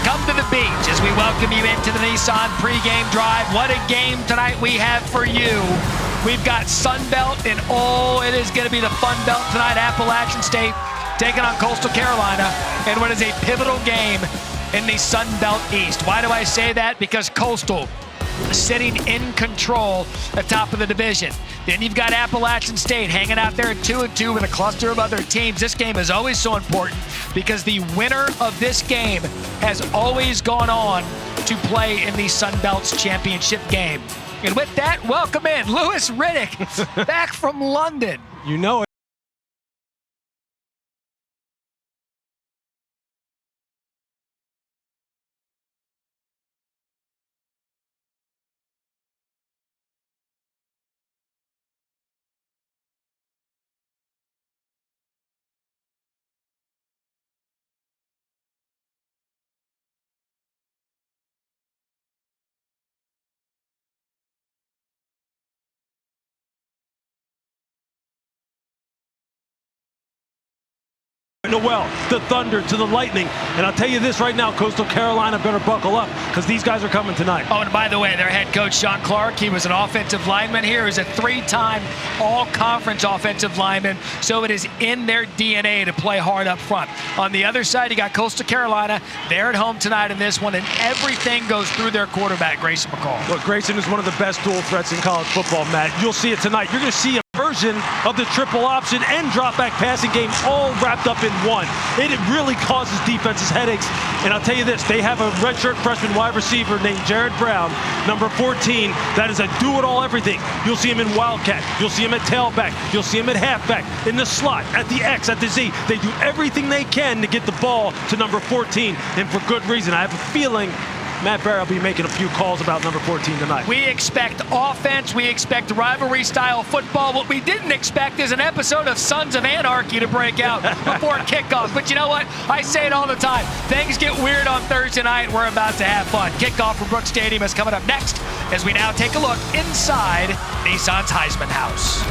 Come to the beach as we welcome you into the Nissan pregame drive. What a game tonight we have for you. We've got Sun Belt, and it is going to be the Fun Belt tonight. Appalachian State taking on Coastal Carolina in what is a pivotal game in the Sun Belt East. Why do I say that? Because Coastal sitting in control at top of the division. Then you've got Appalachian State hanging out there at 2-2 with a cluster of other teams. This game is always so important because the winner of this game has always gone on to play in the Sun Belt's championship game. And with that, welcome in Lewis Riddick, back from London. You know it. Well, the Thunder to the Lightning, and I'll tell you this right now, Coastal Carolina better buckle up because these guys are coming tonight. Oh, and by the way, their head coach, Sean Clark, he was an offensive lineman here. He was a three-time all-conference offensive lineman, so it is in their DNA to play hard up front. On the other side, you got Coastal Carolina. They're at home tonight in this one, and everything goes through their quarterback, Grayson McCall. Look, Grayson is one of the best dual threats in college football, Matt. You'll see it tonight. You're going to see a version of the triple option and drop back passing game all wrapped up in one. It really causes defenses headaches. And I'll tell you this, they have a redshirt freshman wide receiver named Jared Brown, number 14, that is a do-it-all everything. You'll see him in Wildcat. You'll see him at tailback. You'll see him at halfback, in the slot, at the X, at the Z. They do everything they can to get the ball to number 14, and for good reason. I have a feeling Matt Barry will be making a few calls about number 14 tonight. We expect offense. We expect rivalry-style football. What we didn't expect is an episode of Sons of Anarchy to break out before kickoff. But you know what? I say it all the time. Things get weird on Thursday night. We're about to have fun. Kickoff from Brooks Stadium is coming up next as we now take a look inside Nissan's Heisman House.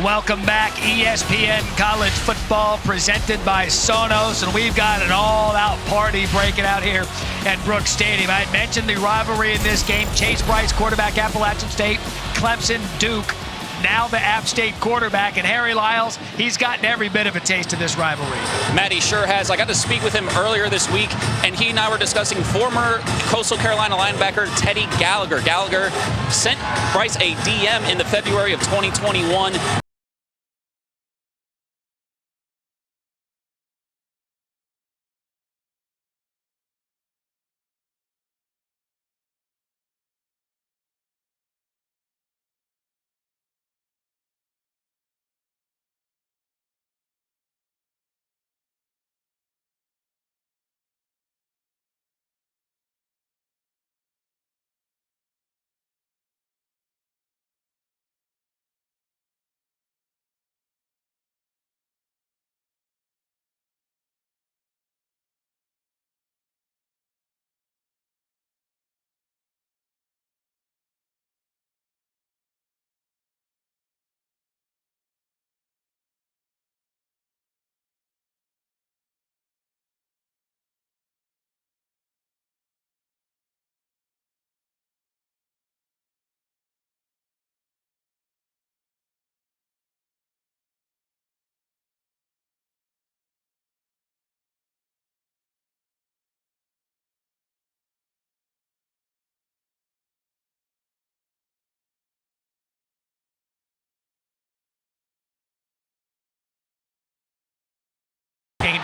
Welcome back, ESPN College Football presented by Sonos, and we've got an all-out party breaking out here at Brooks Stadium. I had mentioned the rivalry in this game. Chase Bryce, quarterback, Appalachian State, Clemson, Duke, now the App State quarterback, and Harry Lyles, he's gotten every bit of a taste of this rivalry. Matt, he sure has. I got to speak with him earlier this week, and he and I were discussing former Coastal Carolina linebacker Teddy Gallagher. Gallagher sent Bryce a DM in the February of 2021.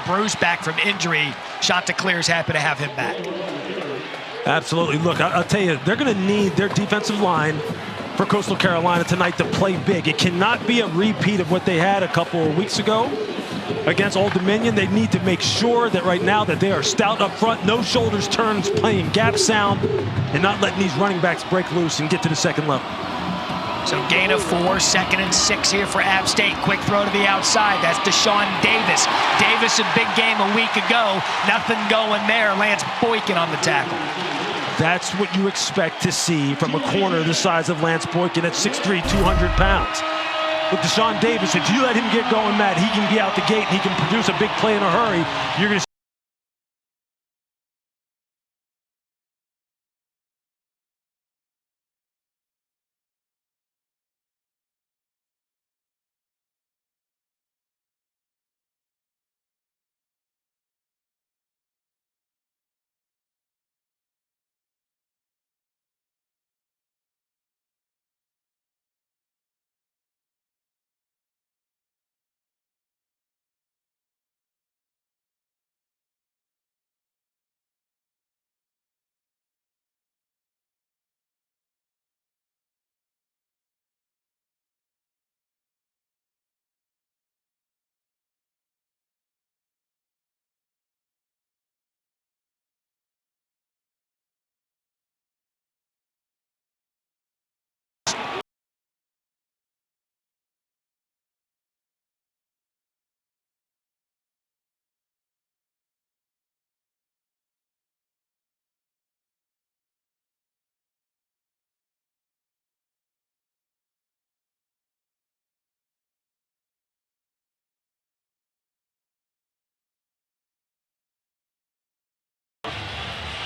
Bruce back from injury. Chanticleer is happy to have him back. Absolutely. Look, I'll tell you, they're going to need their defensive line for Coastal Carolina tonight to play big. It cannot be a repeat of what they had a couple of weeks ago against Old Dominion. They need to make sure that right now that they are stout up front, no shoulders turns, playing gap sound, and not letting these running backs break loose and get to the second level. So gain of 4, 2nd and 6 here for App State. Quick throw to the outside. That's Deshaun Davis. Davis, a big game a week ago. Nothing going there. Lance Boykin on the tackle. That's what you expect to see from a corner the size of Lance Boykin at 6'3", 200 pounds. with Deshaun Davis. If you let him get going, Matt, he can be out the gate and he can produce a big play in a hurry. You're going to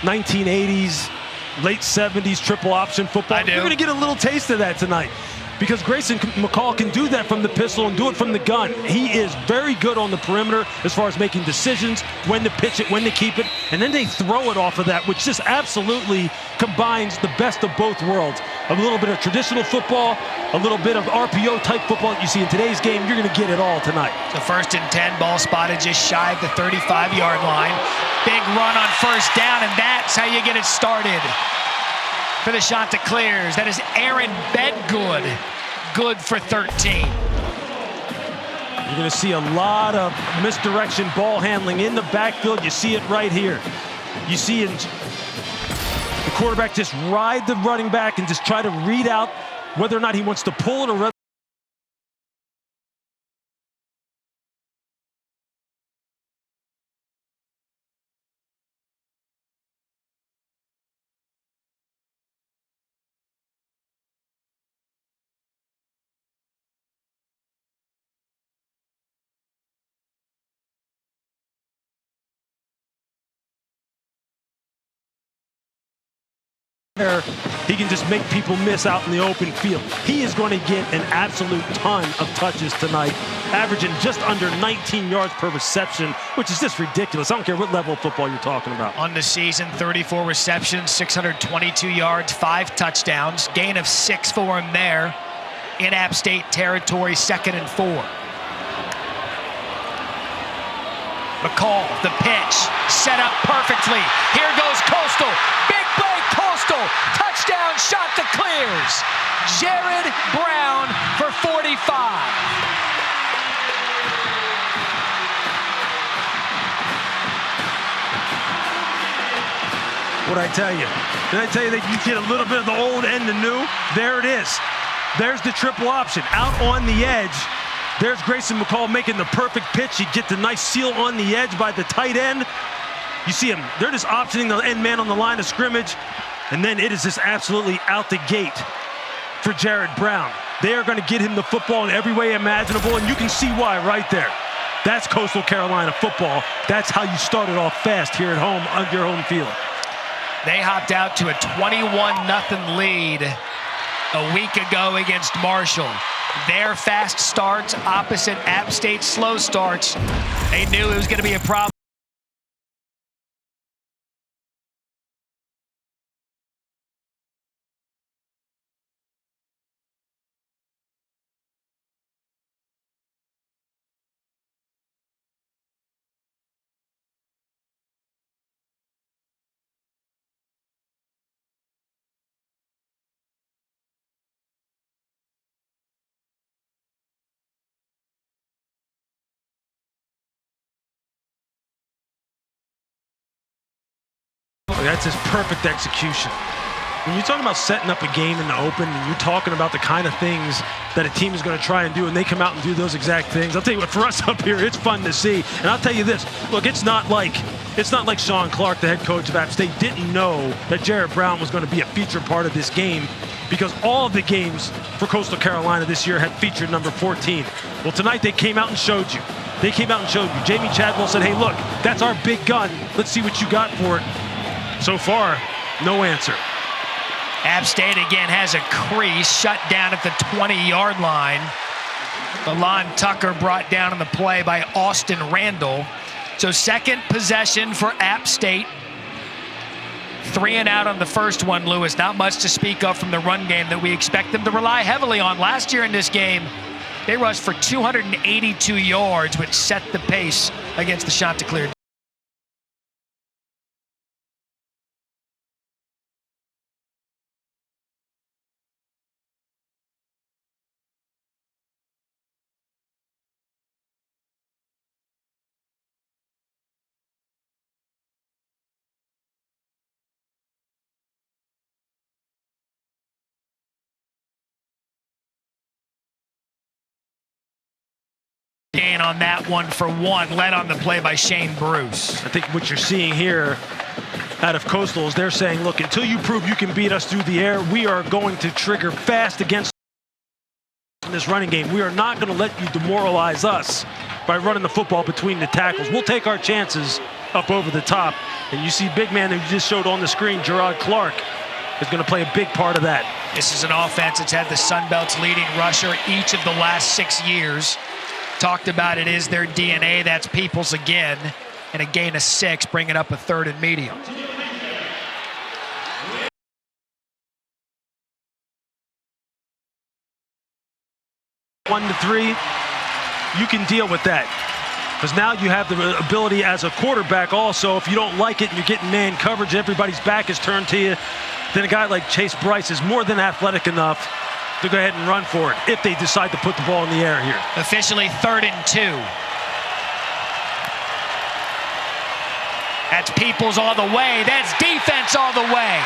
...1980s, late 70s triple option football. You're going to get a little taste of that tonight because Grayson McCall can do that from the pistol and do it from the gun. He is very good on the perimeter as far as making decisions, when to pitch it, when to keep it, and then they throw it off of that, which just absolutely combines the best of both worlds. A little bit of traditional football, a little bit of RPO type football that you see in today's game. You're going to get it all tonight. The 1st and 10, ball spotted just shy of the 35-yard line. Big run on 1st down, and that's how you get it started. For the Chanticleers, that is Aaron Bedgood, good for 13. You're going to see a lot of misdirection ball handling in the backfield. You see it right here. You see it. The quarterback just ride the running back and just try to read out whether or not he wants to pull it or whether he can just make people miss out in the open field. He is going to get an absolute ton of touches tonight, averaging just under 19 yards per reception, which is just ridiculous. I don't care what level of football you're talking about. On the season, 34 receptions, 622 yards, 5 touchdowns, gain of 6 for him there in App State territory, 2nd and 4. McCall, the pitch, set up perfectly. Here goes Coastal. Big play, Coastal. Touchdown, Chanticleers. Jared Brown for 45. What'd I tell you? Did I tell you that you get a little bit of the old and the new? There it is. There's the triple option. Out on the edge. There's Grayson McCall making the perfect pitch. You get the nice seal on the edge by the tight end. You see him. They're just optioning the end man on the line of scrimmage. And then it is just absolutely out the gate for Jared Brown. They are going to get him the football in every way imaginable, and you can see why right there. That's Coastal Carolina football. That's how you start it off fast here at home on your home field. They hopped out to a 21-0 lead a week ago against Marshall. Their fast starts opposite App State's slow starts. They knew it was going to be a problem. That's his perfect execution. When you're talking about setting up a game in the open and you're talking about the kind of things that a team is going to try and do, and they come out and do those exact things, I'll tell you what, for us up here, it's fun to see. And I'll tell you this, look, it's not like Sean Clark, the head coach of App State, didn't know that Jarrett Brown was going to be a featured part of this game, because all of the games for Coastal Carolina this year had featured number 14. Well, tonight they came out and showed you. They came out and showed you. Jamie Chadwell said, hey, look, that's our big gun. Let's see what you got for it. So far, no answer. App State again has a crease, shut down at the 20-yard line. Lalon Tucker brought down on the play by Austin Randall. So second possession for App State. 3 and out on the first one, Lewis. Not much to speak of from the run game that we expect them to rely heavily on. Last year in this game, they rushed for 282 yards, which set the pace against the Chanticleer. Gain on that 1 for 1, led on the play by Shane Bruce. I think what you're seeing here out of Coastal is they're saying, look, until you prove you can beat us through the air, we are going to trigger fast against this running game. We are not going to let you demoralize us by running the football between the tackles. We'll take our chances up over the top. And you see big man that you just showed on the screen, Gerard Clark, is going to play a big part of that. This is an offense that's had the Sun Belt's leading rusher each of the last 6 years. Talked about it is their DNA. That's Peoples again. And a gain of 6, bringing up a 3rd and medium. One to 3, you can deal with that. Because now you have the ability as a quarterback also, if you don't like it and you're getting man coverage, everybody's back is turned to you, then a guy like Chase Bryce is more than athletic enough to go ahead and run for it if they decide to put the ball in the air here. Officially 3rd and 2. That's Peoples all the way. That's defense all the way.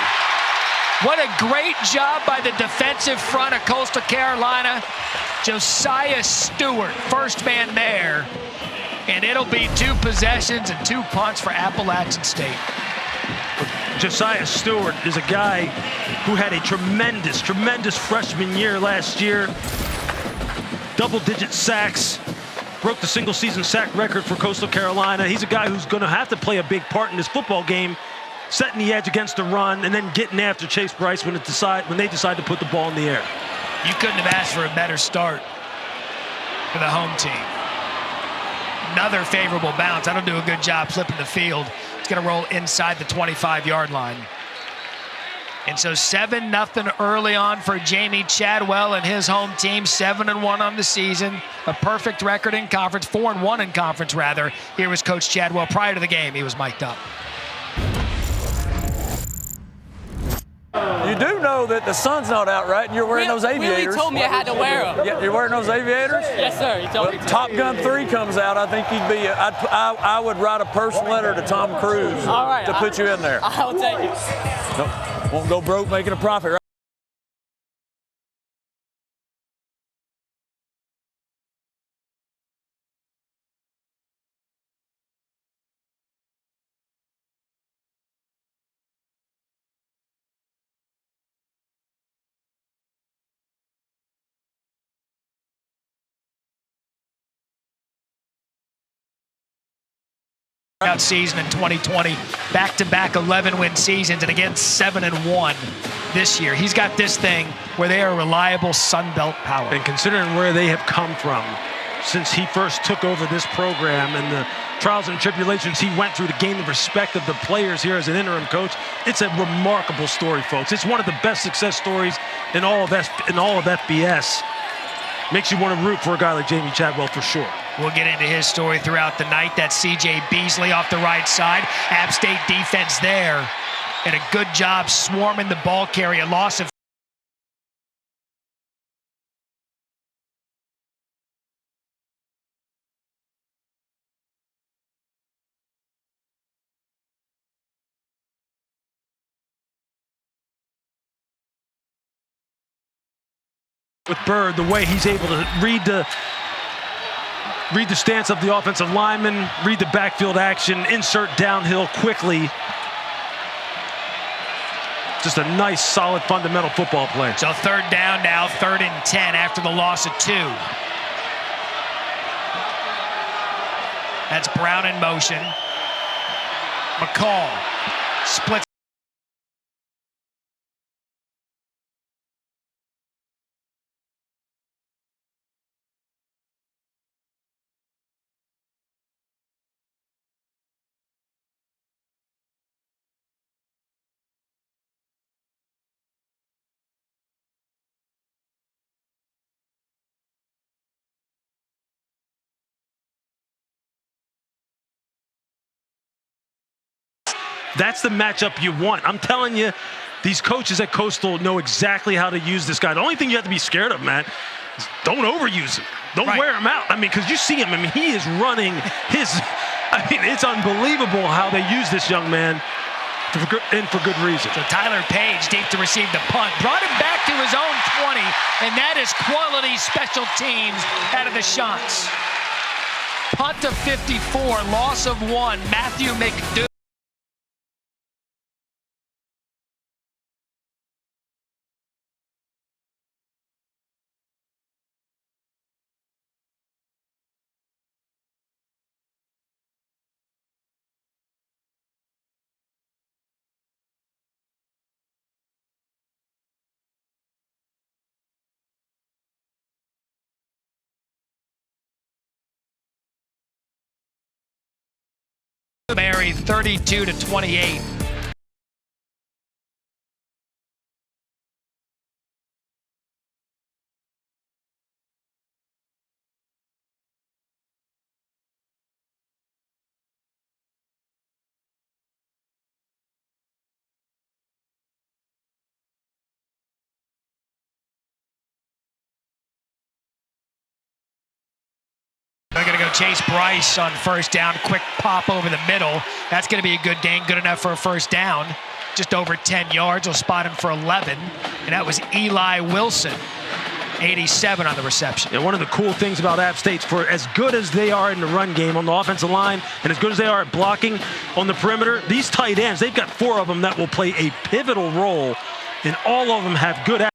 What a great job by the defensive front of Coastal Carolina. Josiah Stewart, first man there. And it'll be 2 possessions and 2 punts for Appalachian State. Josiah Stewart is a guy who had a tremendous freshman year last year. Double-digit sacks, broke the single-season sack record for Coastal Carolina. He's a guy who's going to have to play a big part in this football game, setting the edge against the run and then getting after Chase Bryce when they decide to put the ball in the air. You couldn't have asked for a better start for the home team. Another favorable bounce. I don't do a good job flipping the field. It's going to roll inside the 25-yard line. And so 7-0 early on for Jamie Chadwell and his home team. 7-1 on the season. A perfect record in conference. 4-1 in conference, rather. Here was Coach Chadwell prior to the game. He was mic'd up. You do know that the sun's not out, right? And you're wearing those aviators. Willie told me I had to wear them. Yeah, you're wearing those aviators? Yes, sir. He told me to. Top Gun 3 comes out. I think you'd be. I would write a personal letter to Tom Cruise to put you in there. I'll take it. Won't go broke making a profit, right? Out season in 2020, back-to-back 11-win seasons, and again 7-1 this year. He's got this thing where they are reliable Sun Belt power. And considering where they have come from since he first took over this program and the trials and tribulations he went through to gain the respect of the players here as an interim coach, it's a remarkable story, folks. It's one of the best success stories in all of FBS. Makes you want to root for a guy like Jamie Chadwell for sure. We'll get into his story throughout the night. That's C.J. Beasley off the right side. App State defense there. And a good job swarming the ball carrier. Loss of with Bird, the way he's able to read the stance of the offensive lineman, read the backfield action, insert downhill quickly. Just a nice, solid, fundamental football play. So third down now, 3rd and 10 after the loss of 2. That's Brown in motion. McCall splits. That's the matchup you want. I'm telling you, these coaches at Coastal know exactly how to use this guy. The only thing you have to be scared of, Matt, is don't overuse him. Don't wear him out. I mean, because you see him. I mean, he is running his. I mean, it's unbelievable how they use this young man, and for good reason. So Tyler Page deep to receive the punt. Brought him back to his own 20, and that is quality special teams out of the shots. Punt of 54, loss of 1. Matthew McDougall. Mary 32-28. They're going to go chase Bryce on first down. Quick pop over the middle. That's going to be a good gain. Good enough for a first down. Just over 10 yards. We'll spot him for 11. And that was Eli Wilson. 87 on the reception. Yeah, one of the cool things about App State, for as good as they are in the run game on the offensive line and as good as they are at blocking on the perimeter, these tight ends, they've got 4 of them that will play a pivotal role, and all of them have good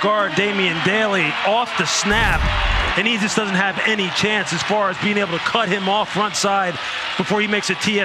guard. Damian Daly off the snap, and he just doesn't have any chance as far as being able to cut him off front side before he makes a TS.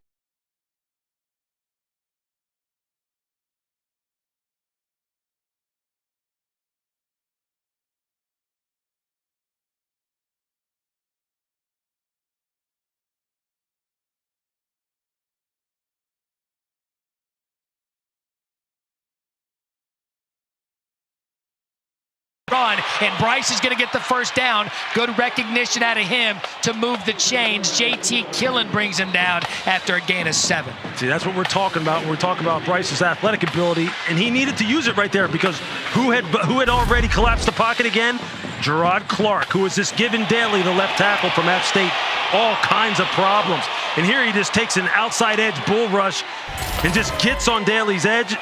Run, and Bryce is going to get the first down. Good recognition out of him to move the chains. JT Killen brings him down after a gain of 7. See, that's what we're talking about when we're talking about Bryce's athletic ability, and he needed to use it right there because who had already collapsed the pocket again? Gerard Clark, who was just giving Daly, the left tackle from App State, all kinds of problems. And here he just takes an outside edge bull rush and just gets on Daly's edge.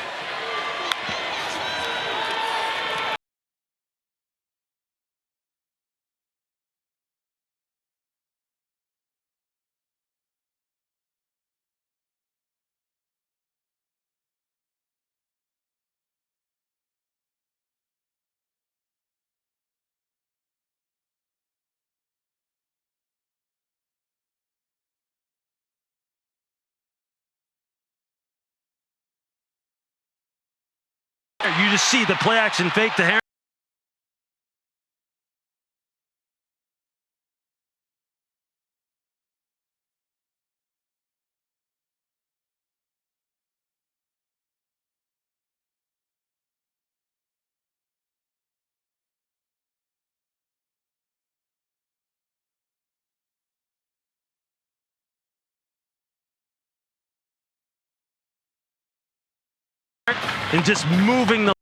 You just see the play action fake to Harris. And just moving the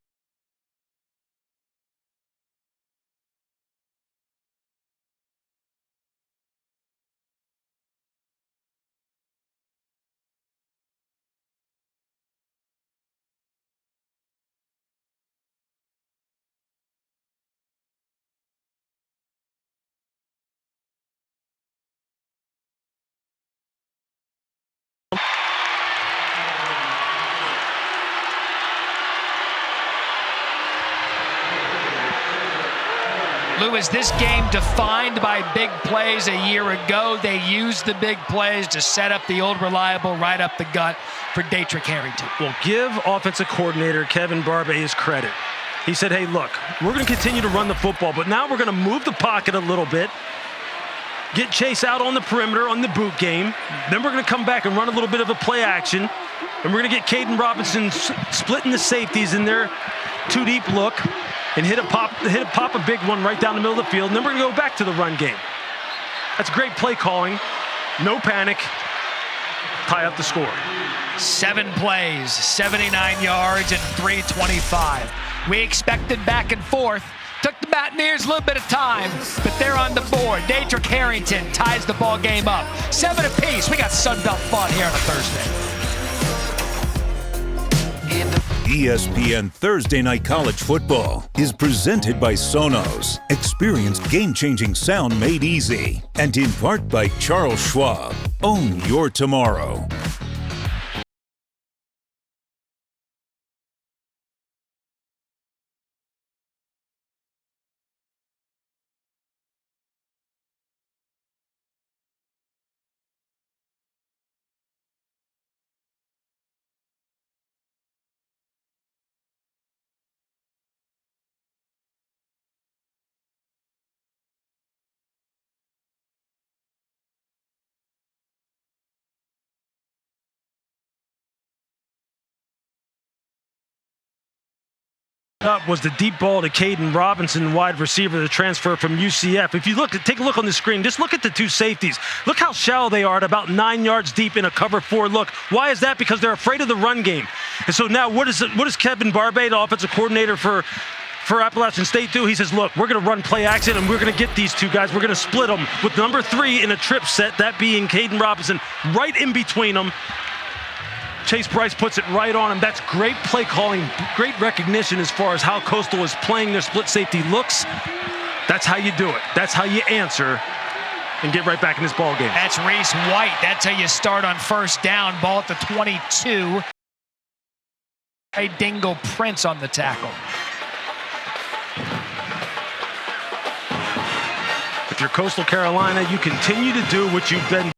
Lewis, this game defined by big plays a year ago. They used the big plays to set up the old reliable right up the gut for Dietrich Harrington. Well, give offensive coordinator Kevin Barbay his credit. He said, hey, look, we're going to continue to run the football, but now we're going to move the pocket a little bit, get Chase out on the perimeter on the boot game. Then we're going to come back and run a little bit of a play action, and we're going to get Caden Robinson splitting the safeties in their two-deep look and hit a pop a big one right down the middle of the field, and then we're going to go back to the run game. That's great play calling. No panic. Tie up the score. 7 plays, 79 yards, and 325. We expected back and forth. Took the Mountaineers a little bit of time, but they're on the board. Dietrich Harrington ties the ball game up. 7 apiece. We got Sunbelt fun here on a Thursday. ESPN Thursday Night College Football is presented by Sonos. Experience game-changing sound made easy. And in part by Charles Schwab. Own your tomorrow. Up was the deep ball to Caden Robinson, wide receiver, the transfer from UCF. If you take a look on the screen, just look at the two safeties. Look how shallow they are at about 9 yards deep in a cover 4 look. Why is that? Because they're afraid of the run game. And so now what does Kevin Barbay, the offensive coordinator for Appalachian State, do? He says, look, we're going to run play action and we're going to get these two guys. We're going to split them with number 3 in a trip set, that being Caden Robinson, right in between them. Chase Bryce puts it right on him. That's great play calling, great recognition as far as how Coastal is playing their split safety looks. That's how you do it. That's how you answer and get right back in this ball game. That's Reese White. That's how you start on first down. Ball at the 22. Dingo Prince on the tackle. If you're Coastal Carolina, you continue to do what you've been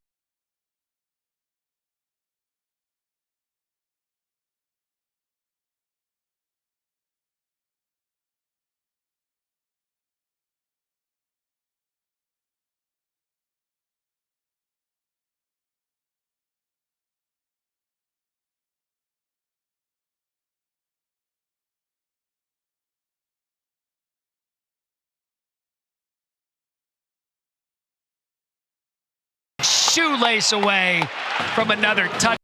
shoelace away from another touch.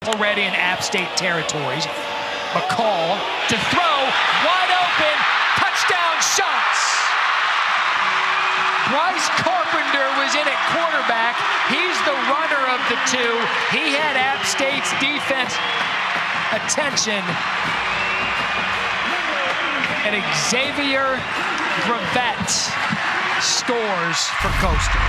already in App State territories. McCall to throw, wide open, touchdown shots. Bryce Carpenter was in at quarterback. He's the runner of the two. He had App State's defense attention. And Xavier Gravette scores for Coastal.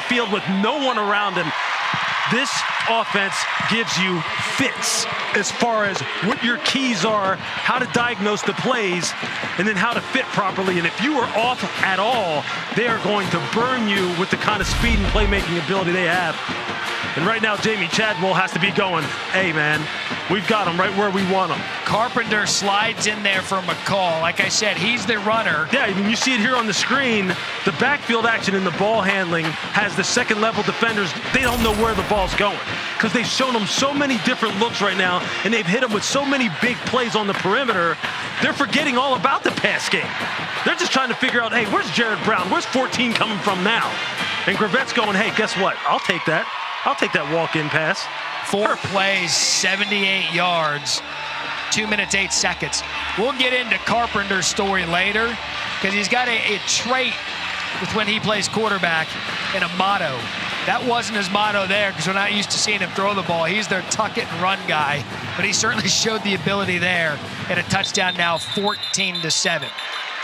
Field with no one around him. This offense gives you fits as far as what your keys are, how to diagnose the plays, and then how to fit properly. And if you are off at all, they are going to burn you with the kind of speed and playmaking ability they have. And right now, Jamie Chadwell has to be going, hey, man, we've got him right where we want him. Carpenter slides in there for McCall. Like I said, he's the runner. Yeah, I mean, you see it here on the screen. The backfield action and the ball handling has the second-level defenders. They don't know where the ball's going because they've shown them so many different looks right now, and they've hit them with so many big plays on the perimeter. They're forgetting all about the pass game. They're just trying to figure out, hey, where's Jared Brown? Where's 14 coming from now? And Gravette's going, hey, guess what? I'll take that. I'll take that walk-in pass. 4 plays, 78 yards, 2 minutes, 8 seconds. We'll get into Carpenter's story later because he's got a trait with when he plays quarterback and a motto. That wasn't his motto there because we're not used to seeing him throw the ball. He's their tuck it and run guy, but he certainly showed the ability there. And a touchdown now, 14-7.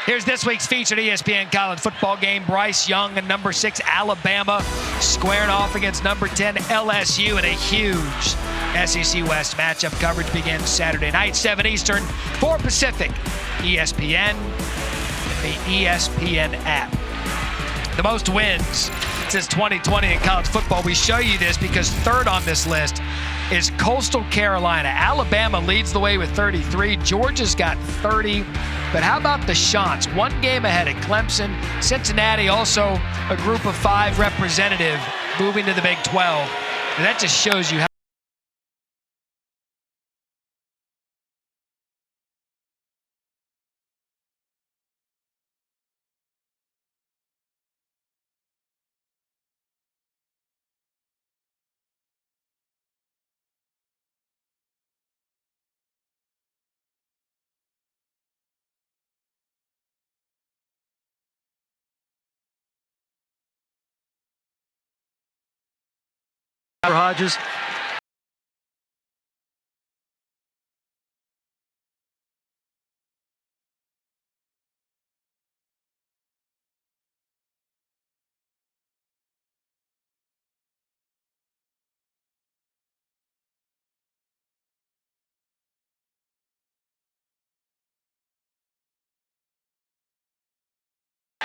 Here's this week's featured ESPN college football game. Bryce Young and number 6 Alabama squaring off against number 10 LSU in a huge SEC West matchup. Coverage begins Saturday night, 7 Eastern, 4 Pacific. ESPN and the ESPN app. The most wins since 2020 in college football. We show you this because third on this list is Coastal Carolina. Alabama leads the way with 33. Georgia's got 30. But how about the Chants? 1 game ahead of Clemson. Cincinnati also a group of 5 representative moving to the Big 12. And that just shows you how Hodges.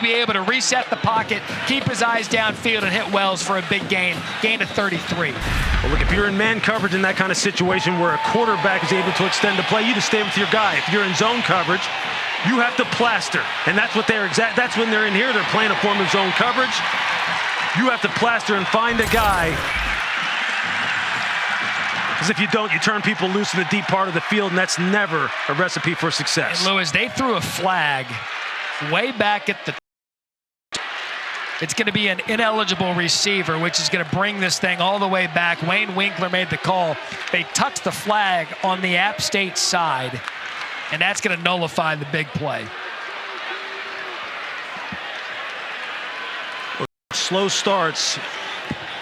be able to reset the pocket, keep his eyes downfield, and hit Wells for a big gain of 33. Well, look, if you're in man coverage in that kind of situation where a quarterback is able to extend the play, you just stay with your guy. If you're in zone coverage, you have to plaster, and that's what that's when they're in here. They're playing a form of zone coverage. You have to plaster and find a guy, because if you don't, you turn people loose in the deep part of the field, and that's never a recipe for success. And Lewis, they threw a flag way back at the. It's going to be an ineligible receiver, which is going to bring this thing all the way back. Wayne Winkler made the call. They touched the flag on the App State side, and that's going to nullify the big play. Slow starts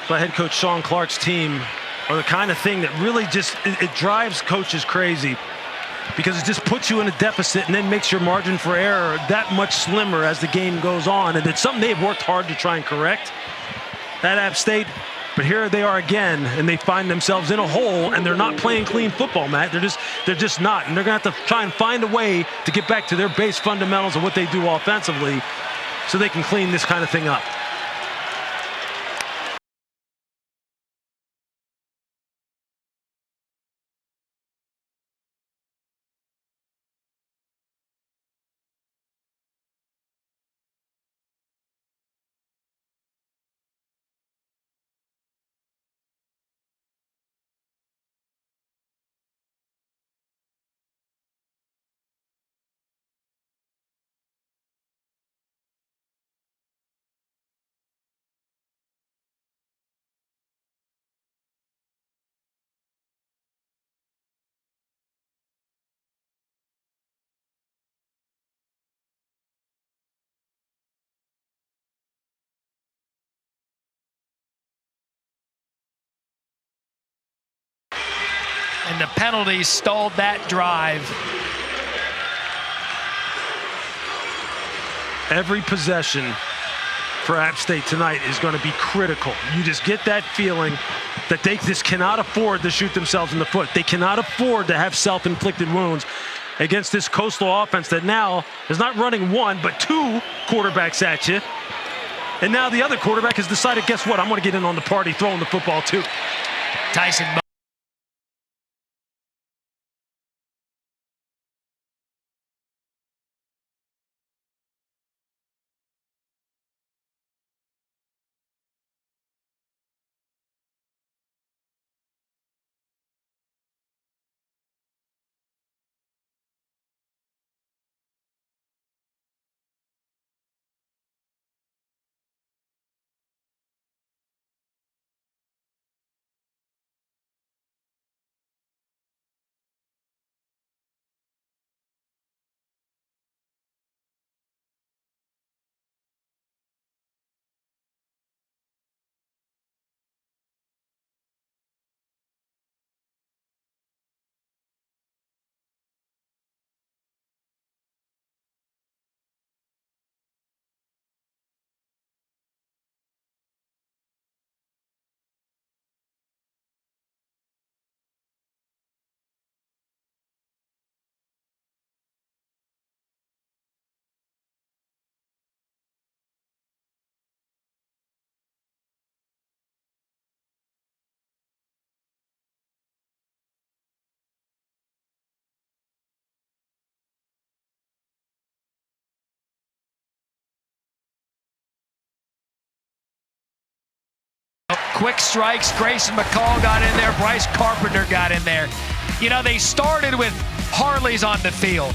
by head coach Sean Clark's team are the kind of thing that really just, it drives coaches crazy, because it just puts you in a deficit and then makes your margin for error that much slimmer as the game goes on. And it's something they've worked hard to try and correct at App State. But here they are again, and they find themselves in a hole, and they're not playing clean football, Matt. They're just not. And they're going to have to try and find a way to get back to their base fundamentals of what they do offensively so they can clean this kind of thing up. and the penalties stalled that drive. Every possession for App State tonight is going to be critical. You just get that feeling that they just cannot afford to shoot themselves in the foot. They cannot afford to have self-inflicted wounds against this Coastal offense that now is not running one, but two quarterbacks at you. And now the other quarterback has decided, guess what? I'm going to get in on the party throwing the football too. Tyson. Quick strikes. Grayson McCall got in there. Bryce Carpenter got in there. You know, they started with Harleys on the field,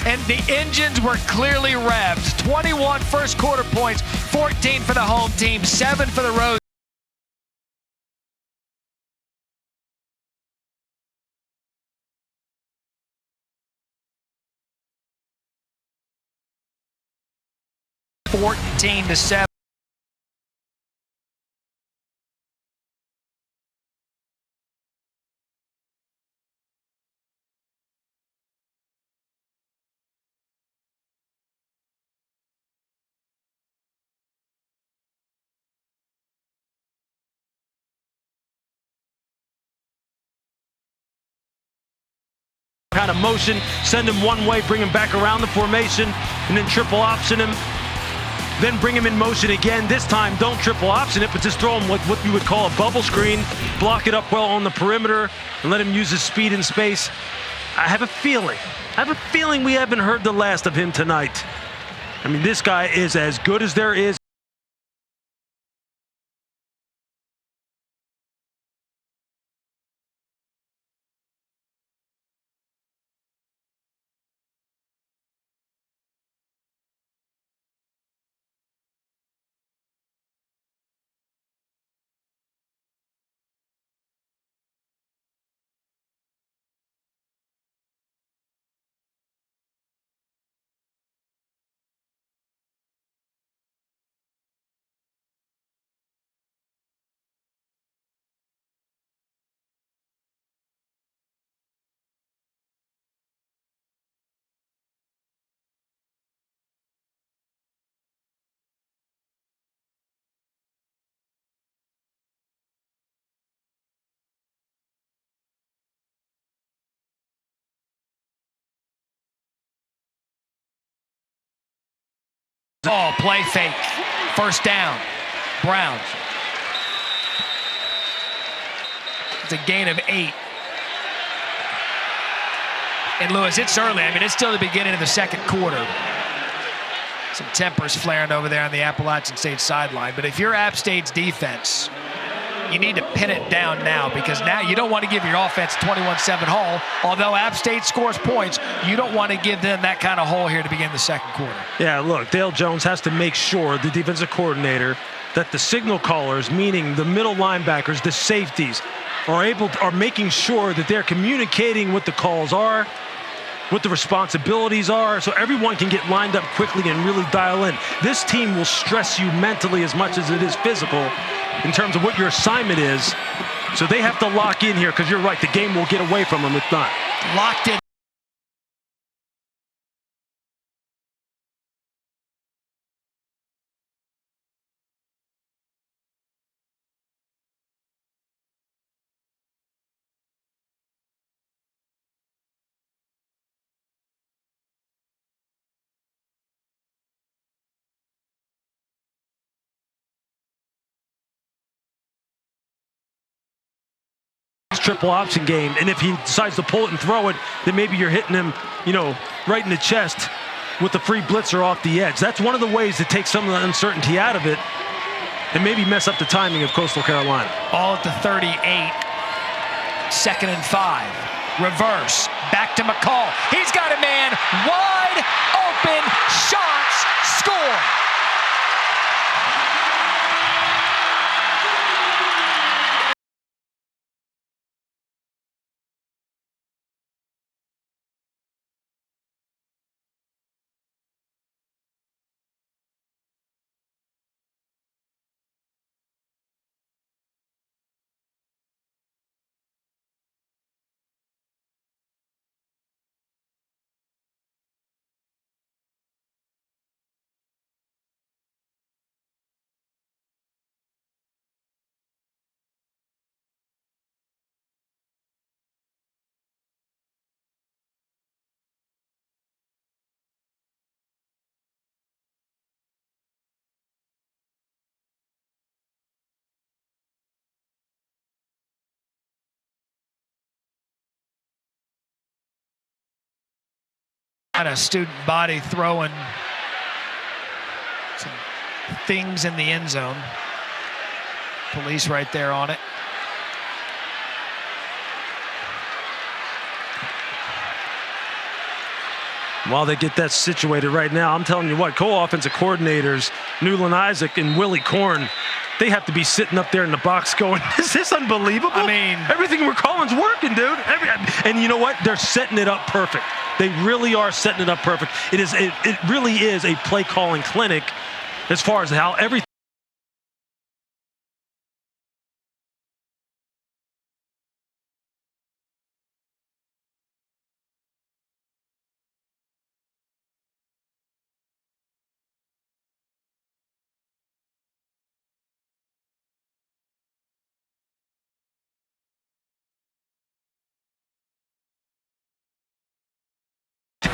and the engines were clearly revved. 21 first quarter points, 14 for the home team, 7 for the road. to 7. Kind of motion, send him one way, bring him back around the formation, and then triple option him. Then bring him in motion again. This time, don't triple option it, but just throw him what you would call a bubble screen, block it up well on the perimeter, and let him use his speed and space. I have a feeling we haven't heard the last of him tonight. I mean, this guy is as good as there is. Oh, play fake. First down. Browns. It's a gain of 8. And Lewis, it's early. I mean, it's still the beginning of the second quarter. Some tempers flaring over there on the Appalachian State sideline. But if you're App State's defense, you need to pin it down now, because now you don't want to give your offense 21-7 hole. Although App State scores points, you don't want to give them that kind of hole here to begin the second quarter. Yeah, look, Dale Jones has to make sure, the defensive coordinator, that the signal callers, meaning the middle linebackers, the safeties, are making sure that they're communicating what the calls are, what the responsibilities are, so everyone can get lined up quickly and really dial in. This team will stress you mentally as much as it is physical in terms of what your assignment is So they have to lock in here because you're right. The game will get away from them if not. Locked in. Triple option game, and if he decides to pull it and throw it, then maybe you're hitting him, right in the chest with the free blitzer off the edge. That's one of the ways to take some of the uncertainty out of it and maybe mess up the timing of Coastal Carolina. Ball at the 38. 2nd and 5. Reverse. Back to McCall. He's got a man wide open. Shots. Score. Got a student body throwing some things in the end zone. Police right there on it. While they get that situated right now, I'm telling you what, co-offensive coordinators, Newland Isaac and Willie Korn, they have to be sitting up there in the box going, is this unbelievable? I mean, everything we're calling's working, dude. And you know what? They're setting it up perfect. They really are setting it up perfect. It really is a play calling clinic as far as how everything.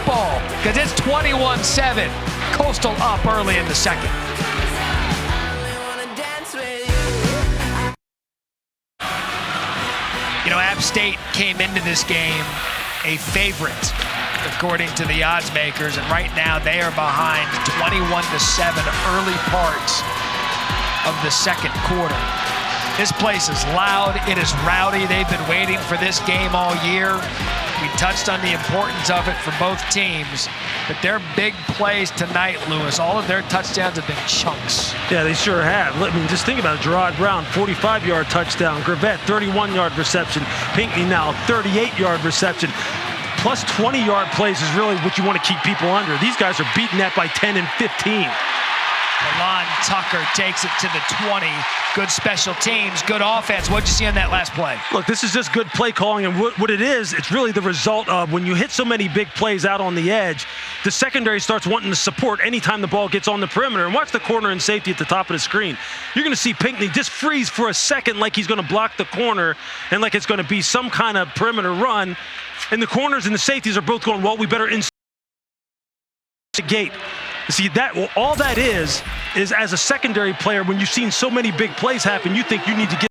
Ball, because it's 21-7. Coastal up early in the second. App State came into this game a favorite, according to the odds makers, and right now they are behind 21-7 early parts of the second quarter. This place is loud, it is rowdy. They've been waiting for this game all year. We touched on the importance of it for both teams, but their big plays tonight, Lewis, all of their touchdowns have been chunks. Yeah, they sure have. I mean, just think about it. Gerard Brown, 45-yard touchdown. Gravette, 31-yard reception. Pinckney now, 38-yard reception. Plus 20-yard plays is really what you want to keep people under. These guys are beating that by 10 and 15. Alon Tucker takes it to the 20. Good special teams, good offense. What'd you see on that last play? Look, this is just good play calling, and what it is, it's really the result of when you hit so many big plays out on the edge, the secondary starts wanting to support anytime the ball gets on the perimeter. And watch the corner and safety at the top of the screen. You're going to see Pinckney just freeze for a second like he's going to block the corner and like it's going to be some kind of perimeter run. And the corners and the safeties are both going, well, we better inside the gate. See, all that is as a secondary player, when you've seen so many big plays happen, you think you need to get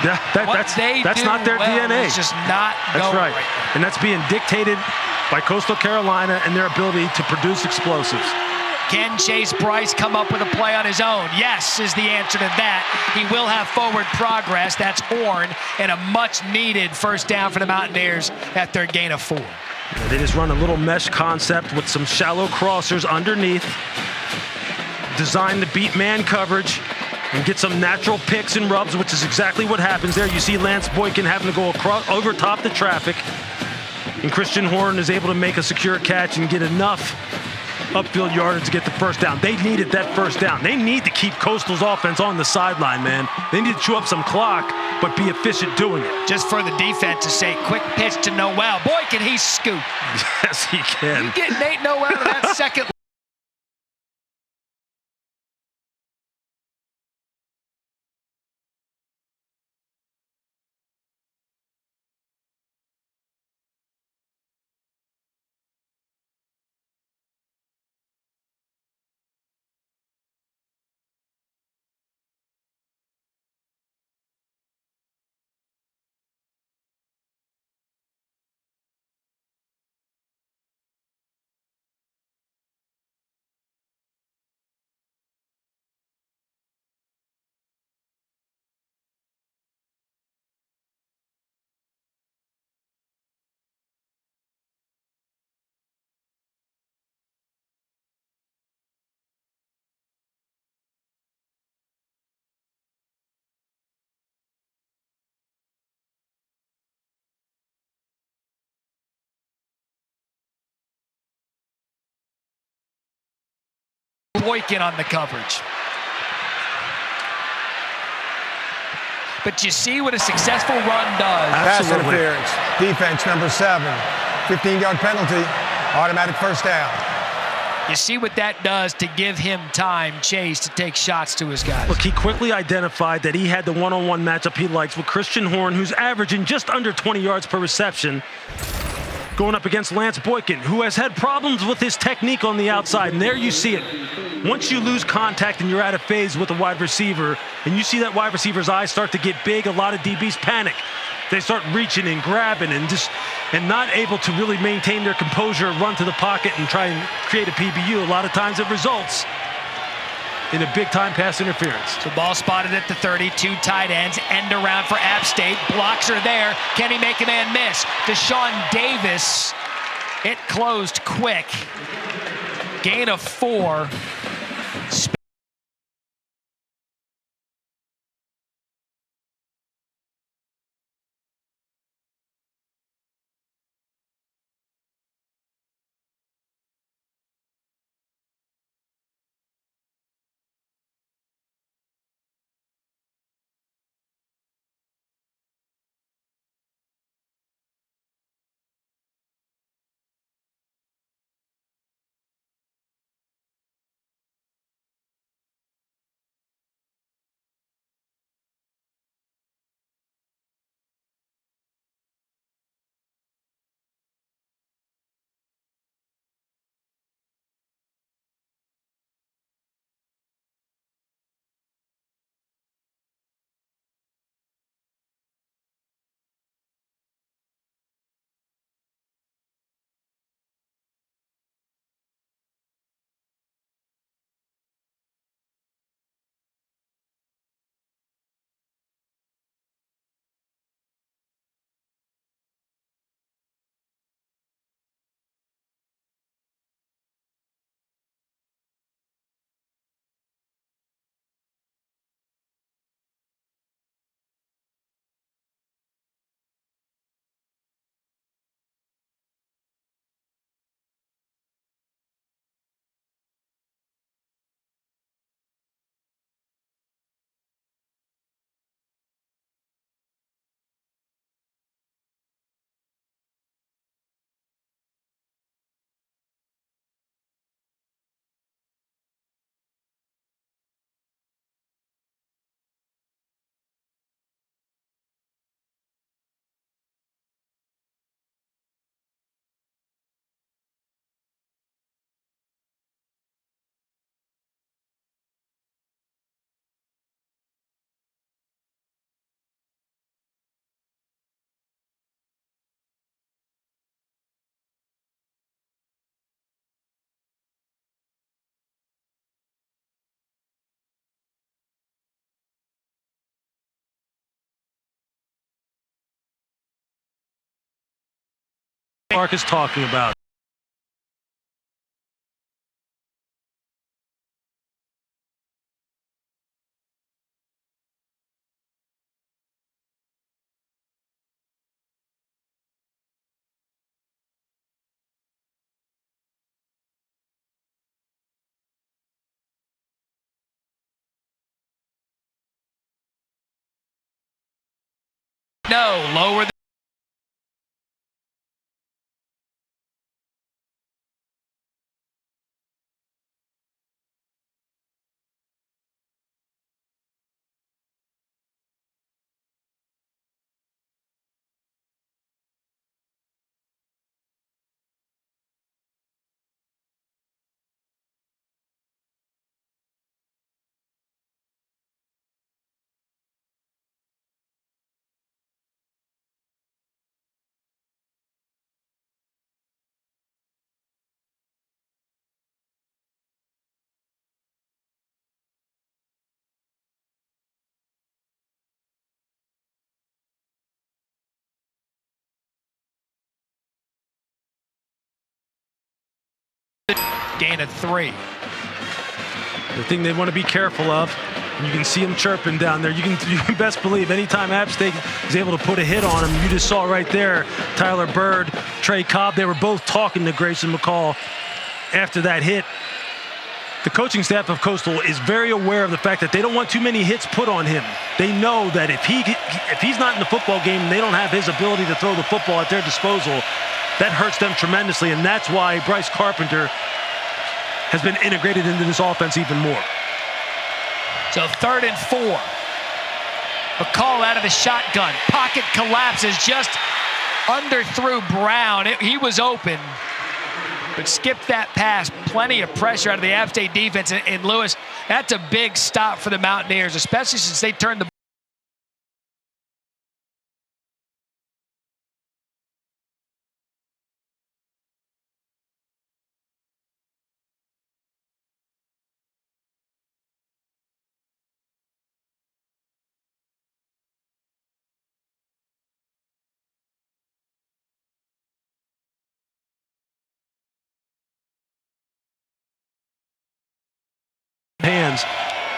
That's not their DNA. It's just not That's going right. now. And that's being dictated by Coastal Carolina and their ability to produce explosives. Can Chase Bryce come up with a play on his own? Yes is the answer to that. He will have forward progress. That's Horn, and a much-needed first down for the Mountaineers at their gain of 4. They just run a little mesh concept with some shallow crossers underneath, designed to beat man coverage and get some natural picks and rubs, which is exactly what happens there. You see Lance Boykin having to go over top the traffic, and Christian Horn is able to make a secure catch and get enough upfield yardage to get the first down. They needed that first down. They need to keep Coastal's offense on the sideline, man. They need to chew up some clock, but be efficient doing it. Just for the defense to say, quick pitch to Noel. Boy, can he scoop. Yes, he can. You get Nate Noel to that second. Boykin on the coverage. But you see what a successful run does. Pass interference. Defense number 7. 15-yard penalty. Automatic first down. You see what that does to give him time, Chase, to take shots to his guys. Look, he quickly identified that he had the one-on-one matchup he likes with Christian Horn, who's averaging just under 20 yards per reception, going up against Lance Boykin, who has had problems with his technique on the outside. And there you see it. Once you lose contact and you're out of phase with a wide receiver, and you see that wide receiver's eyes start to get big, a lot of DBs panic. They start reaching and grabbing and not able to really maintain their composure, run to the pocket and try and create a PBU. A lot of times it results in a big-time pass interference. So ball spotted at the 30, 2 tight ends, end around for App State. Blocks are there. Can he make a man miss? Deshaun Davis, it closed quick. Gain of 4. Mark is talking about. No, lower the gain of 3. The thing they want to be careful of, you can see them chirping down there. You can best believe anytime App State is able to put a hit on him, you just saw right there, Tyler Bird, Trey Cobb, they were both talking to Grayson McCall after that hit. The coaching staff of Coastal is very aware of the fact that they don't want too many hits put on him. They know that if he's not in the football game and they don't have his ability to throw the football at their disposal, that hurts them tremendously, and that's why Bryce Carpenter has been integrated into this offense even more. So 3rd and 4. McCall out of the shotgun. Pocket collapses, just underthrew Brown. He was open, but skipped that pass. Plenty of pressure out of the App State defense. And Lewis, that's a big stop for the Mountaineers, especially since they turned the hands.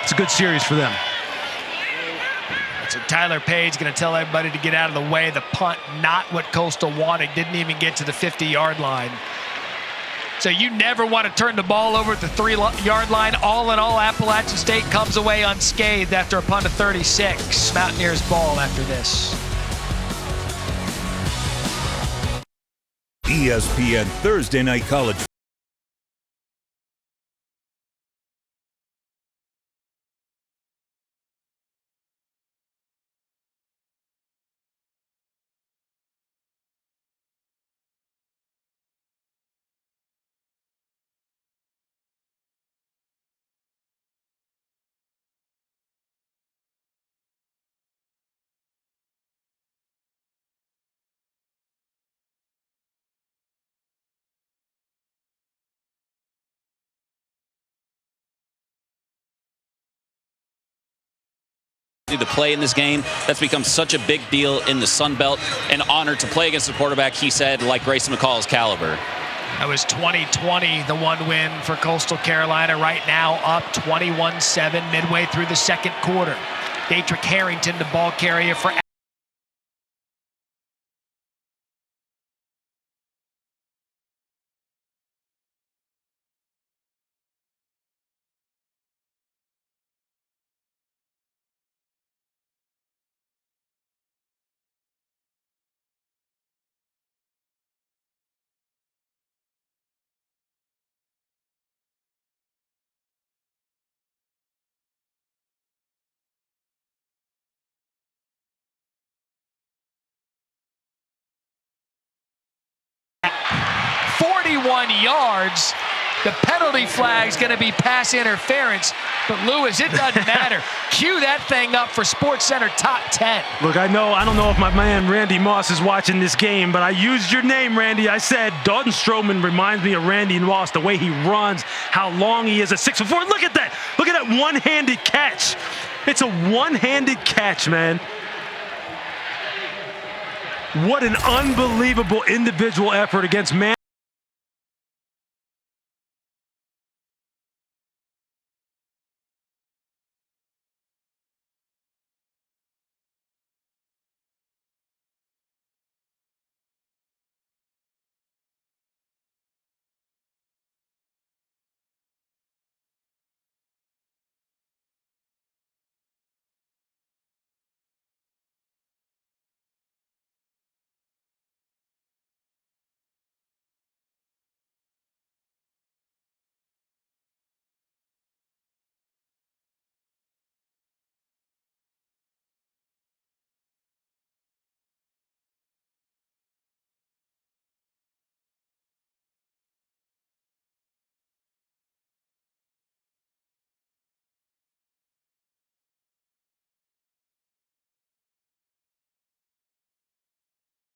It's a good series for them. So Tyler Page going to tell everybody to get out of the way. The punt, not what Coastal wanted. Didn't even get to the 50-yard line. So you never want to turn the ball over at the 3-yard line. All in all, Appalachian State comes away unscathed after a punt of 36. Mountaineers ball after this. ESPN Thursday Night College. To play in this game, that's become such a big deal in the Sun Belt. An honor to play against a quarterback, he said, like Grayson McCall's caliber. That was 2020, the one win for Coastal Carolina. Right now up 21-7 midway through the 2nd quarter. Datrick Harrington, the ball carrier for yards. The penalty flag's going to be pass interference, but Lewis, it doesn't matter. Cue that thing up for SportsCenter Top 10. Look, I don't know if my man Randy Moss is watching this game, but I used your name, Randy. I said Dalton Stroman reminds me of Randy Moss, the way he runs, how long he is at 6'4". Look at that. Look at that one-handed catch. It's a one-handed catch, man. What an unbelievable individual effort against man.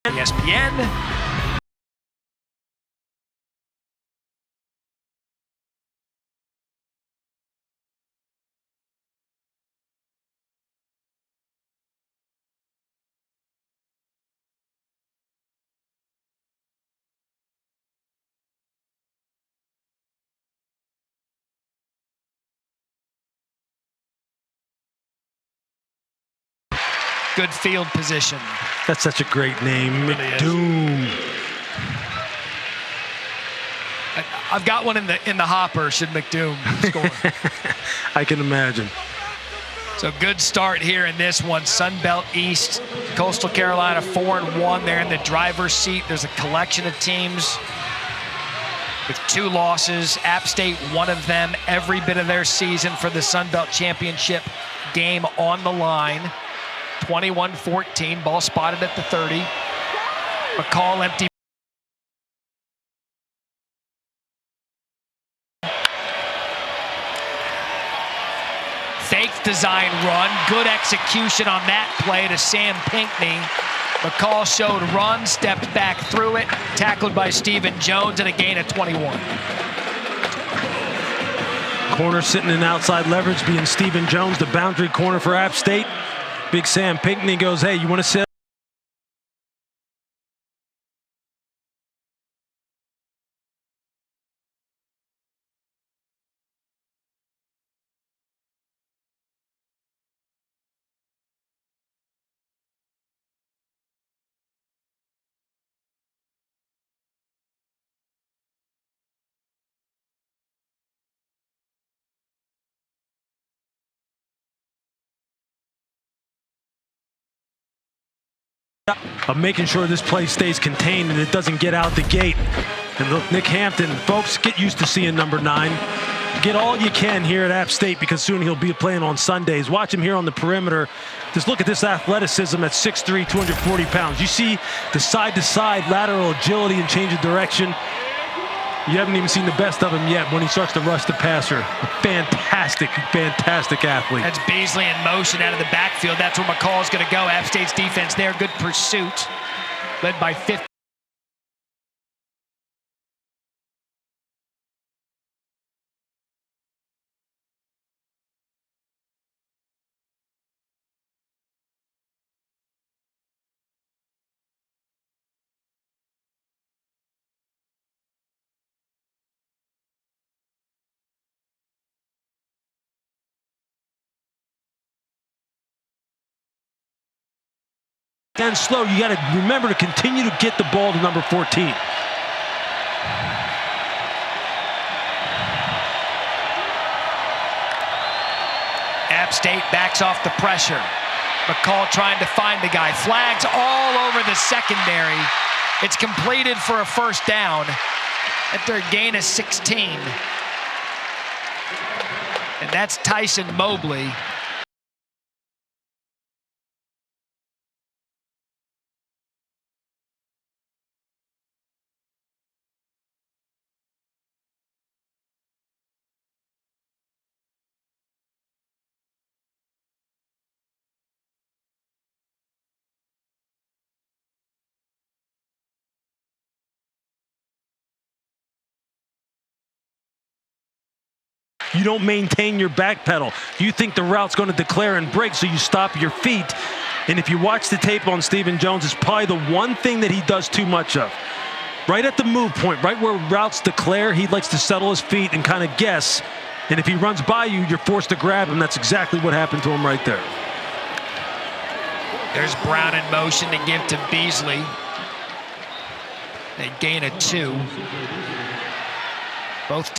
ESPN. Good field position. That's such a great name, Really McDoom. I've got one in the hopper. Should McDoom score? I can imagine. So good start here in this one. Sun Belt East, Coastal Carolina 4-1. They're in the driver's seat. There's a collection of teams with 2 losses. App State, one of them. Every bit of their season for the Sun Belt Championship game on the line. 21-14. Ball spotted at the 30. McCall empty. Fake design run. Good execution on that play to Sam Pinckney. McCall showed run, stepped back through it, tackled by Stephen Jones, and a gain of 21. Corner sitting in outside leverage being Stephen Jones, the boundary corner for App State. Big Sam Pinckney goes, hey, you want to sit? Of making sure this play stays contained and it doesn't get out the gate. And look, Nick Hampton, folks, get used to seeing number 9. Get all you can here at App State because soon he'll be playing on Sundays. Watch him here on the perimeter. Just look at this athleticism at 6'3", 240 pounds. You see the side-to-side lateral agility and change of direction. You haven't even seen the best of him yet when he starts to rush the passer. A fantastic, fantastic athlete. That's Beasley in motion out of the backfield. That's where McCall's going to go. App State's defense there. Good pursuit. Led by 50. Again, slow, you got to remember to continue to get the ball to number 14. App State backs off the pressure. McCall trying to find the guy. Flags all over the secondary. It's completed for a first down at their gain of 16. And that's Tyson Mobley. You don't maintain your back pedal. You think the route's going to declare and break, so you stop your feet. And if you watch the tape on Stephen Jones, it's probably the one thing that he does too much of. Right at the move point, right where routes declare, he likes to settle his feet and kind of guess. And if he runs by you, you're forced to grab him. That's exactly what happened to him right there. There's Brown in motion to give to Beasley. They gain a 2. Both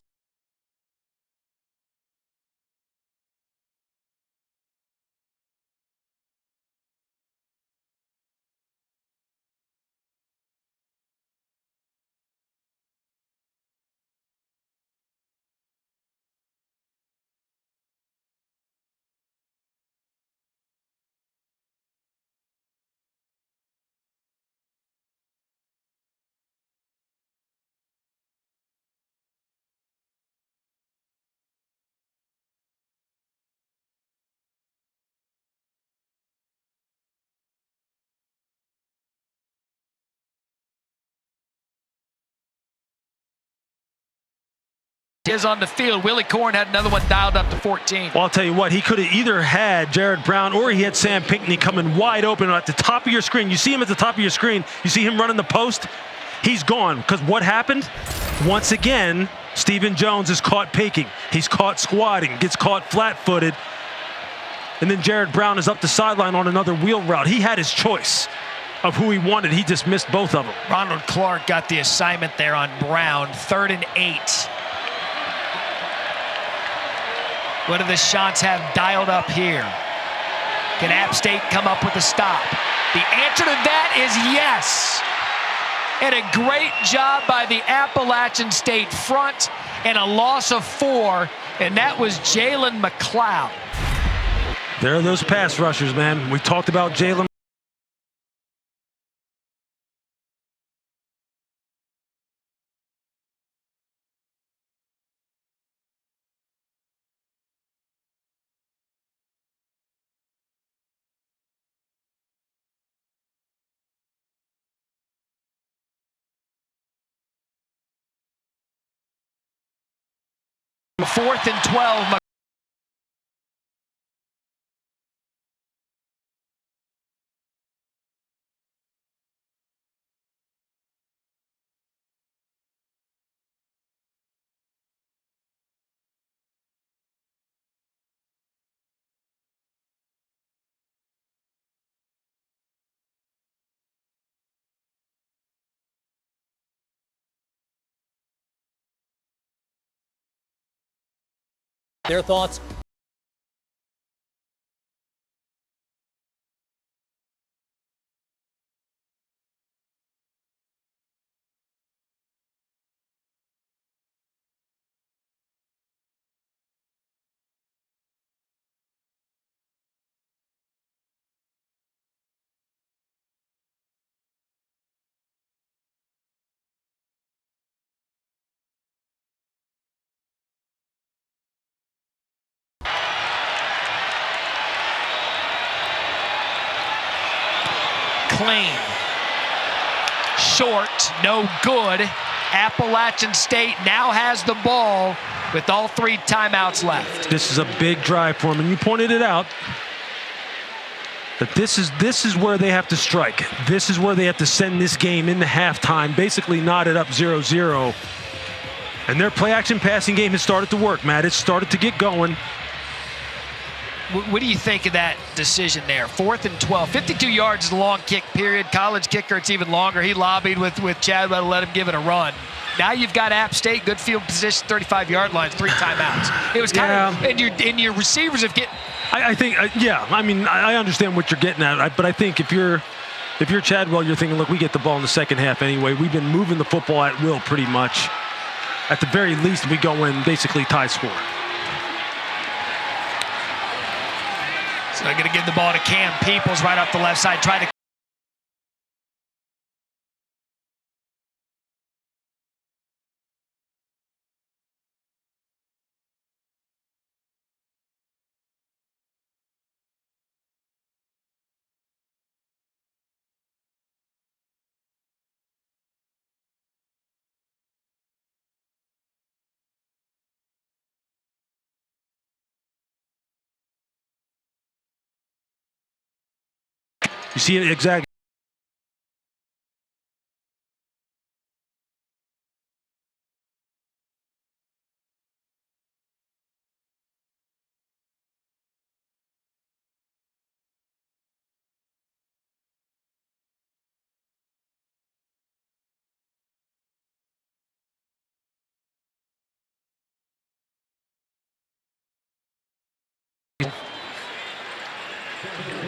is on the field. Willie Corn had another one dialed up to 14. Well, I'll tell you what, he could have either had Jared Brown or he had Sam Pinckney coming wide open at the top of your screen. You see him at the top of your screen. You see him running the post. He's gone. Because what happened? Once again, Stephen Jones is caught peeking. He's caught squatting, gets caught flat-footed. And then Jared Brown is up the sideline on another wheel route. He had his choice of who he wanted. He just missed both of them. Ronald Clark got the assignment there on Brown. 3rd and 8. What do the shots have dialed up here? Can App State come up with a stop? The answer to that is yes. And a great job by the Appalachian State front, and a loss of 4, and that was Jalen McLeod. There are those pass rushers, man. We talked about Jalen. Fourth and 12. Their thoughts? Clean. Short, no good. Appalachian State now has the ball with all 3 timeouts left. This is a big drive for them, and you pointed it out. But this is where they have to strike. This is where they have to send this game into halftime, basically knot it up 0-0. And their play-action passing game has started to work, Matt. It's started to get going. What do you think of that decision there? 4th and 12. 52 yards is a long kick period. College kicker, it's even longer. He lobbied with Chadwell to let him give it a run. Now you've got App State, good field position, 35-yard lines, 3 timeouts. It was kind of, and your receivers have get. I think, yeah. I mean, I understand what you're getting at, but I think if you're Chadwell, you're thinking, look, we get the ball in the second half anyway. We've been moving the football at will pretty much. At the very least, we go in basically tie score. So they're going to give the ball to Cam Peoples right off the left side. Try to. You see it exactly.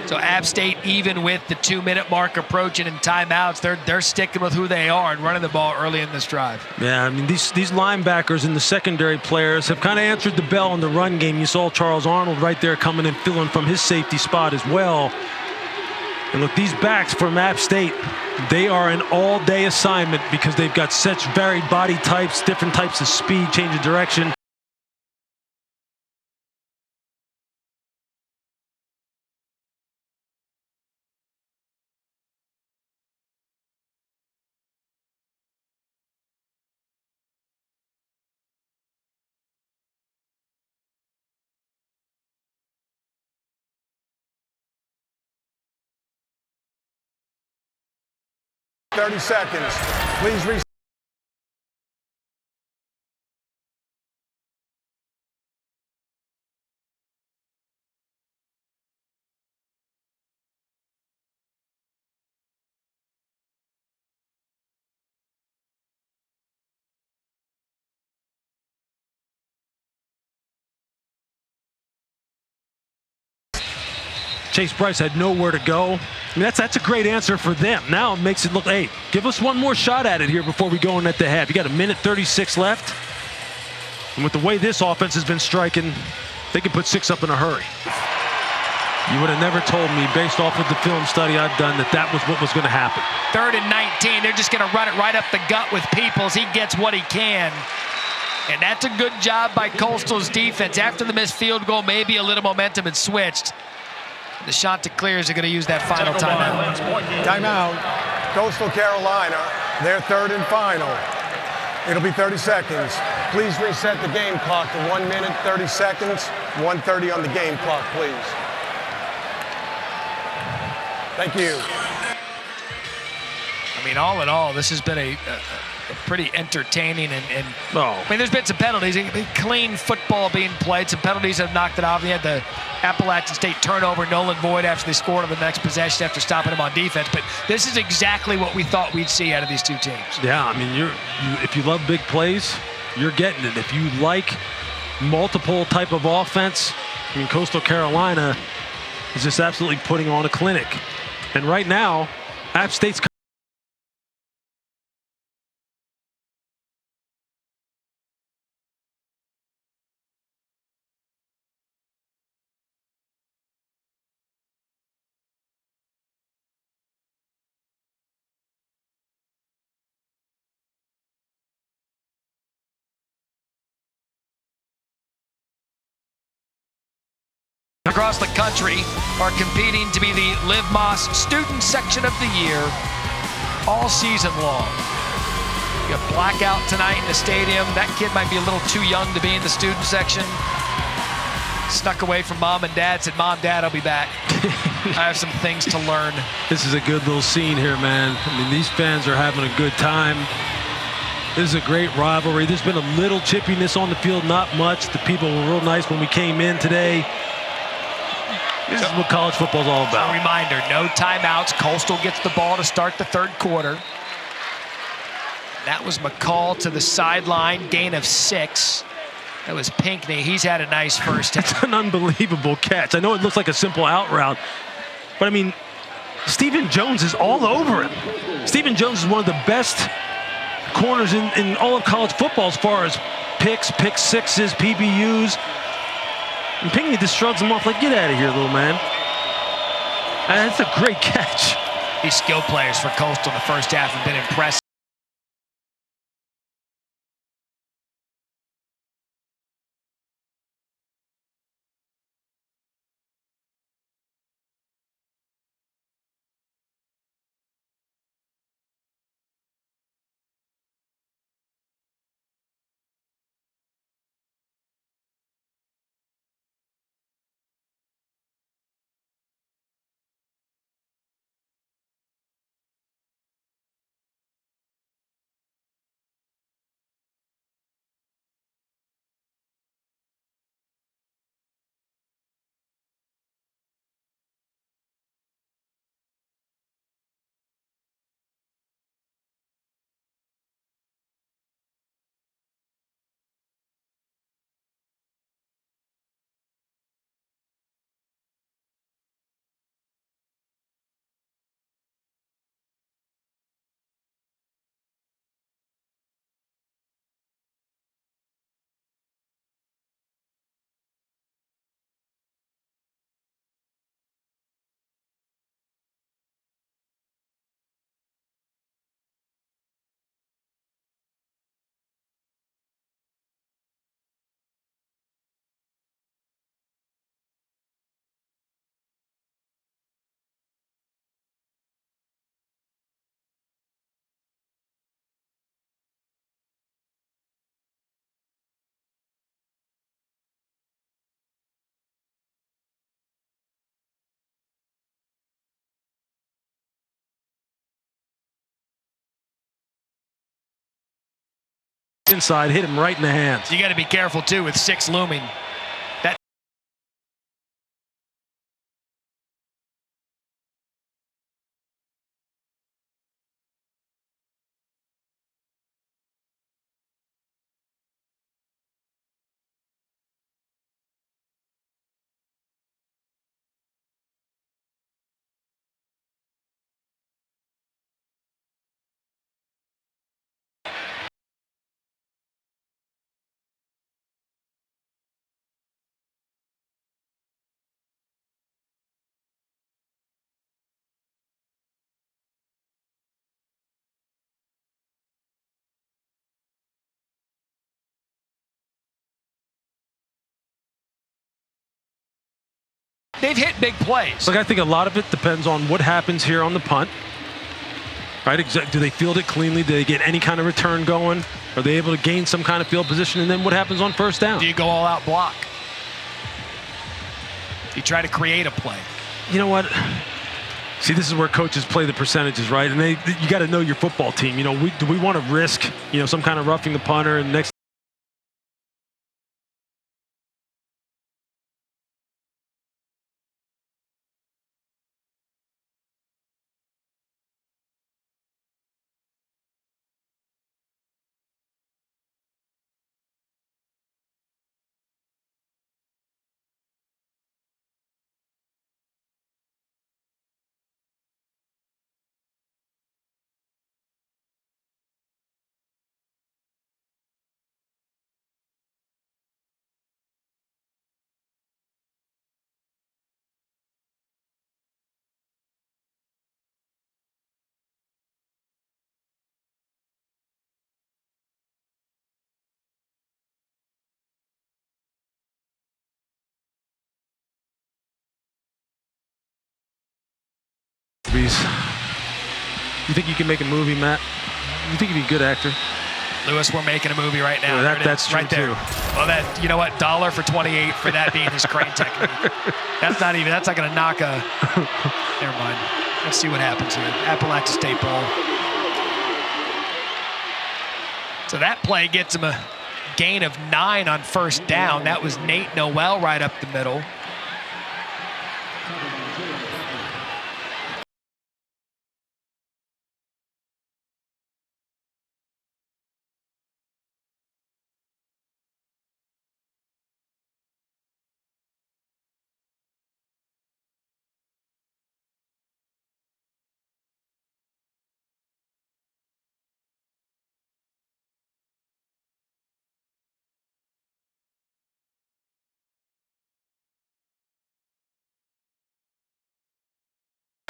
So App State, even with the 2-minute mark approaching and timeouts, they're sticking with who they are and running the ball early in this drive. Yeah, I mean, these linebackers and the secondary players have kind of answered the bell in the run game. You saw Charles Arnold right there coming and filling from his safety spot as well. And look, these backs from App State, they are an all-day assignment because they've got such varied body types, different types of speed, change of direction. Thirty seconds. Please reset. Chase Bryce had nowhere to go. I mean, that's a great answer for them. Now it makes it look, hey, give us one more shot at it here before we go in at the half. You got 1:36 left. And with the way this offense has been striking, they can put 6 up in a hurry. You would have never told me, based off of the film study I've done, that was what was going to happen. 3rd and 19. They're just going to run it right up the gut with Peoples. He gets what he can. And that's a good job by Coastal's defense. After the missed field goal, maybe a little momentum had switched. The Chanticleers are going to use that final timeout. Timeout. Coastal Carolina, their 3rd and final. It'll be 30 seconds. Please reset the game clock to 1 minute, 30 seconds. 1:30 on the game clock, please. Thank you. I mean, all in all, this has been a pretty entertaining and Oh. I mean, there's been some penalties. Clean football being played. Some penalties have knocked it off. They had the Appalachian State turnover, null and void after they scored on the next possession after stopping them on defense. But this is exactly what we thought we'd see out of these two teams. Yeah, I mean, if you love big plays, you're getting it. If you like multiple type of offense, I mean, Coastal Carolina is just absolutely putting on a clinic. And right now, App State's across the country are competing to be the Liv Moss Student Section of the Year all season long. You got blackout tonight in the stadium. That kid might be a little too young to be in the student section. Snuck away from mom and dad, said, Mom, Dad, I'll be back. I have some things to learn. This is a good little scene here, man. I mean, these fans are having a good time. This is a great rivalry. There's been a little chippiness on the field, not much. The people were real nice when we came in today. This is what college football is all about. A reminder, no timeouts. Coastal gets the ball to start the 3rd quarter. That was McCall to the sideline, gain of 6. That was Pinckney. He's had a nice first half. It's an unbelievable catch. I know it looks like a simple out route, but I mean, Stephen Jones is all over him. Stephen Jones is one of the best corners in all of college football as far as picks, pick sixes, PBUs. And Pinckney just shrugs him off like, get out of here, little man. And that's a great catch. These skill players for Coastal in the first half have been impressive. inside, hit him right in the hands. You got to be careful, too, with 6 looming. They've hit big plays. Look, I think a lot of it depends on what happens here on the punt. Right? Do they field it cleanly? Do they get any kind of return going? Are they able to gain some kind of field position? And then what happens on first down? Do you go all out block? Do you try to create a play? You know what? See, this is where coaches play the percentages, right? And you got to know your football team. You know, do we want to risk, some kind of roughing the punter and next You think you can make a movie, Matt? You think you'd be a good actor? Lewis, we're making a movie right now. Yeah, that's true, right there. too. Well, you know what? $1 for 28 for that being his crane technique. That's not going to knock a... Never mind. Let's see what happens here. Appalachian State Bowl. So that play gets him a gain of 9 on first down. That was Nate Noel right up the middle.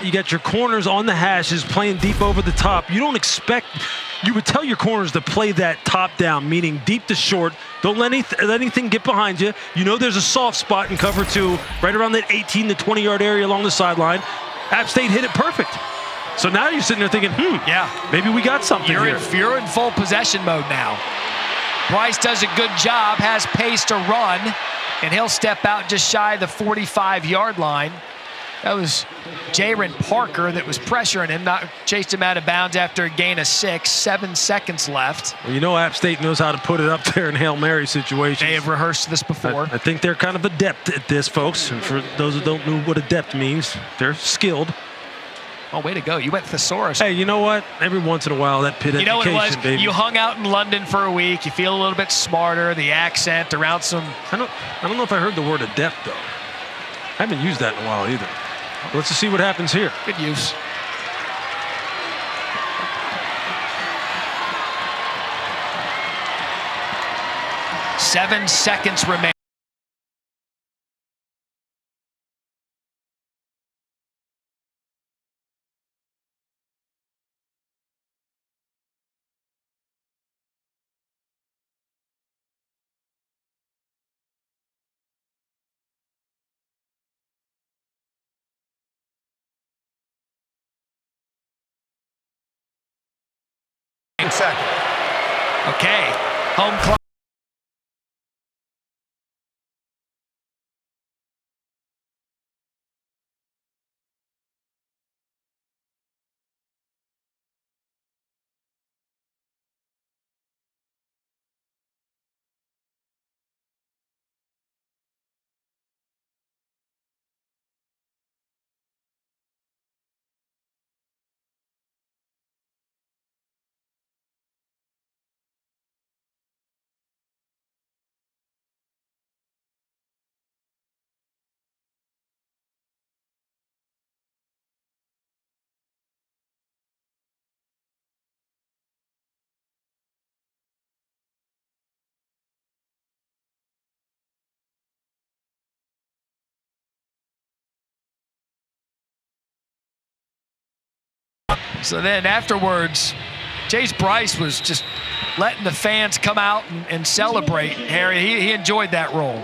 You got your corners on the hashes playing deep over the top. You would tell your corners to play that top down, meaning deep to short. Don't let anything get behind you. You know there's a soft spot in cover 2, right around that 18 to 20 yard area along the sideline. App State hit it perfect. So now you're sitting there thinking, yeah, maybe we got something here. You're in full possession mode now. Bryce does a good job, has pace to run, and he'll step out just shy of the 45-yard line. That was Jaron Parker that was pressuring him, chased him out of bounds after a gain of 6, 7 seconds left. Well, App State knows how to put it up there in Hail Mary situations. They have rehearsed this before. I think they're kind of adept at this, folks. And for those who don't know what adept means, they're skilled. Oh, way to go. You went thesaurus. Hey, you know what? Every once in a while, that Pitt education, what it was? baby. You hung out in London for a week. You feel a little bit smarter, the accent around some... I don't know if I heard the word adept, though. I haven't used that in a while either. Let's just see what happens here. Good use. Seven seconds remain. Second. Okay. Home clock. So then afterwards, Chase Bryce was just letting the fans come out and celebrate, Harry. He enjoyed that role.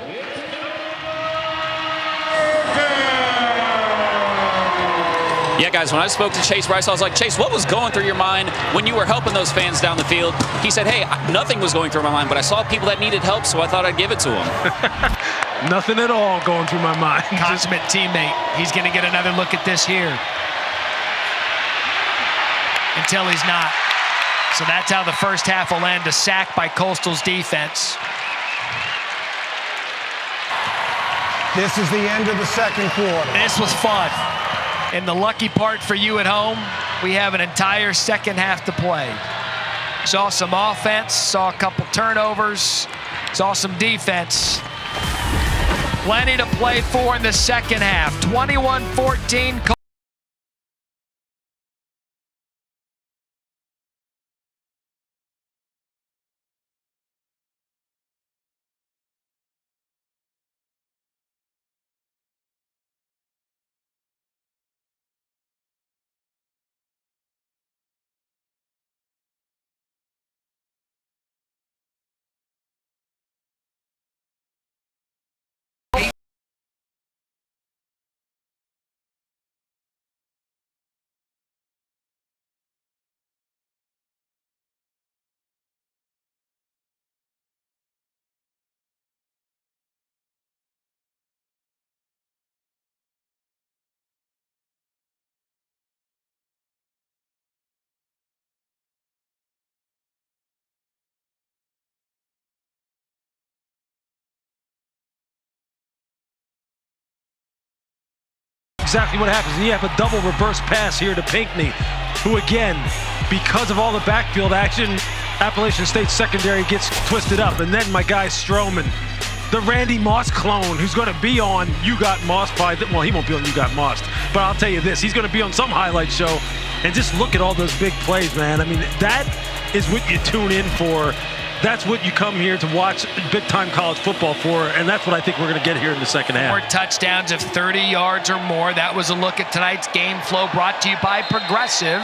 Yeah, guys, when I spoke to Chase Bryce, I was like, Chase, what was going through your mind when you were helping those fans down the field? He said, hey, nothing was going through my mind, but I saw people that needed help, so I thought I'd give it to them. Nothing at all going through my mind. Consummate teammate. He's going to get another look at this here. Until he's not. So that's how the first half will end. A sack by Coastal's defense. This is the end of the second quarter. This was fun. And the lucky part for you at home, we have an entire second half to play. Saw some offense, saw a couple turnovers, saw some defense. Plenty to play for in the second half. 21-14. Exactly what happens. And you have a double reverse pass here to Pinckney, who again, because of all the backfield action, Appalachian State secondary gets twisted up. And then my guy Stroman, the Randy Moss clone, who's going to be on You Got Mossed by, well, he won't be on You Got Mossed, but I'll tell you this, he's going to be on some highlight show. And just look at all those big plays, man. I mean, that is what you tune in for. That's what you come here to watch big-time college football for, and that's what I think we're going to get here in the second half. More touchdowns of 30 yards or more. That was a look at tonight's game flow brought to you by Progressive.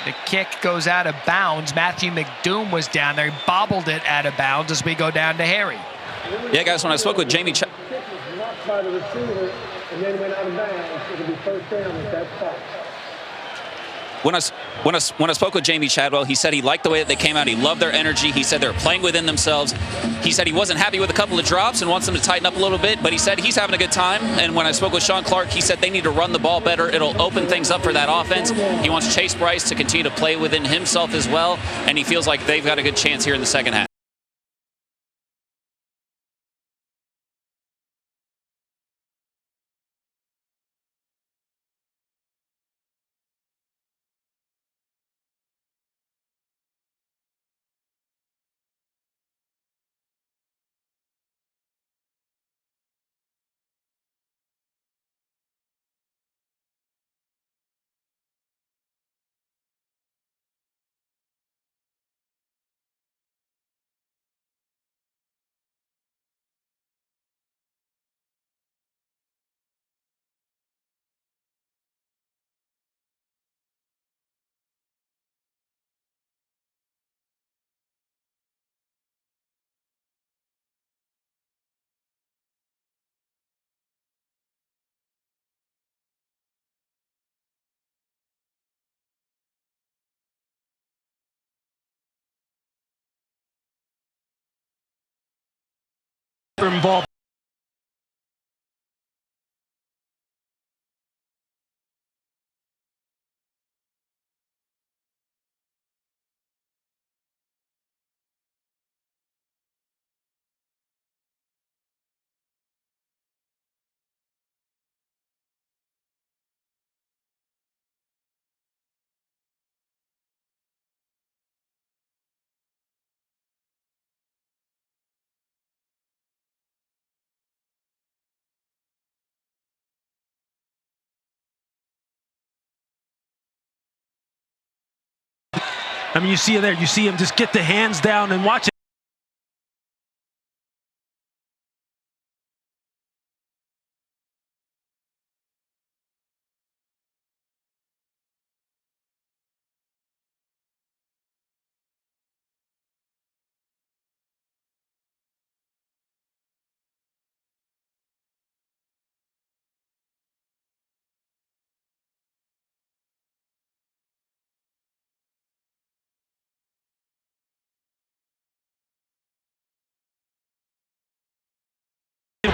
The kick goes out of bounds. Matthew McDoom was down there. He bobbled it out of bounds as we go down to Harry. Yeah, guys, when I spoke with Jamie by the receiver and then went out of bounds, it'll be first down at that spot. When I spoke with Jamie Chadwell, he said he liked the way that they came out. He loved their energy. He said they're playing within themselves. He said he wasn't happy with a couple of drops and wants them to tighten up a little bit, but he said he's having a good time. And when I spoke with Sean Clark, he said they need to run the ball better. It'll open things up for that offense. He wants Chase Bryce to continue to play within himself as well, and he feels like they've got a good chance here in the second half. Involved. I mean, you see it there. You see him just get the hands down and watch it.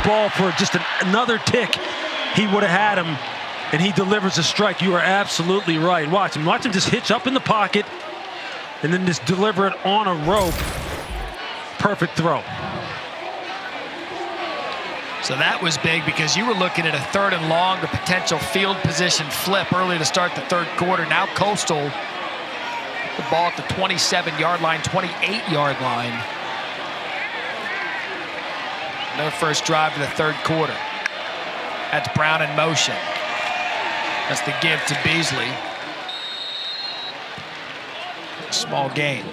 ball for just another tick, he would have had him, and he delivers a strike. You are absolutely right. Watch him just hitch up in the pocket and then just deliver it on a rope. Perfect throw. So that was big because you were looking at a 3rd and long, a potential field position flip early to start the 3rd quarter. Now Coastal, the ball at the 27-yard line, 28-yard line. No first drive to the 3rd quarter. That's Brown in motion. That's the give to Beasley. Small gain.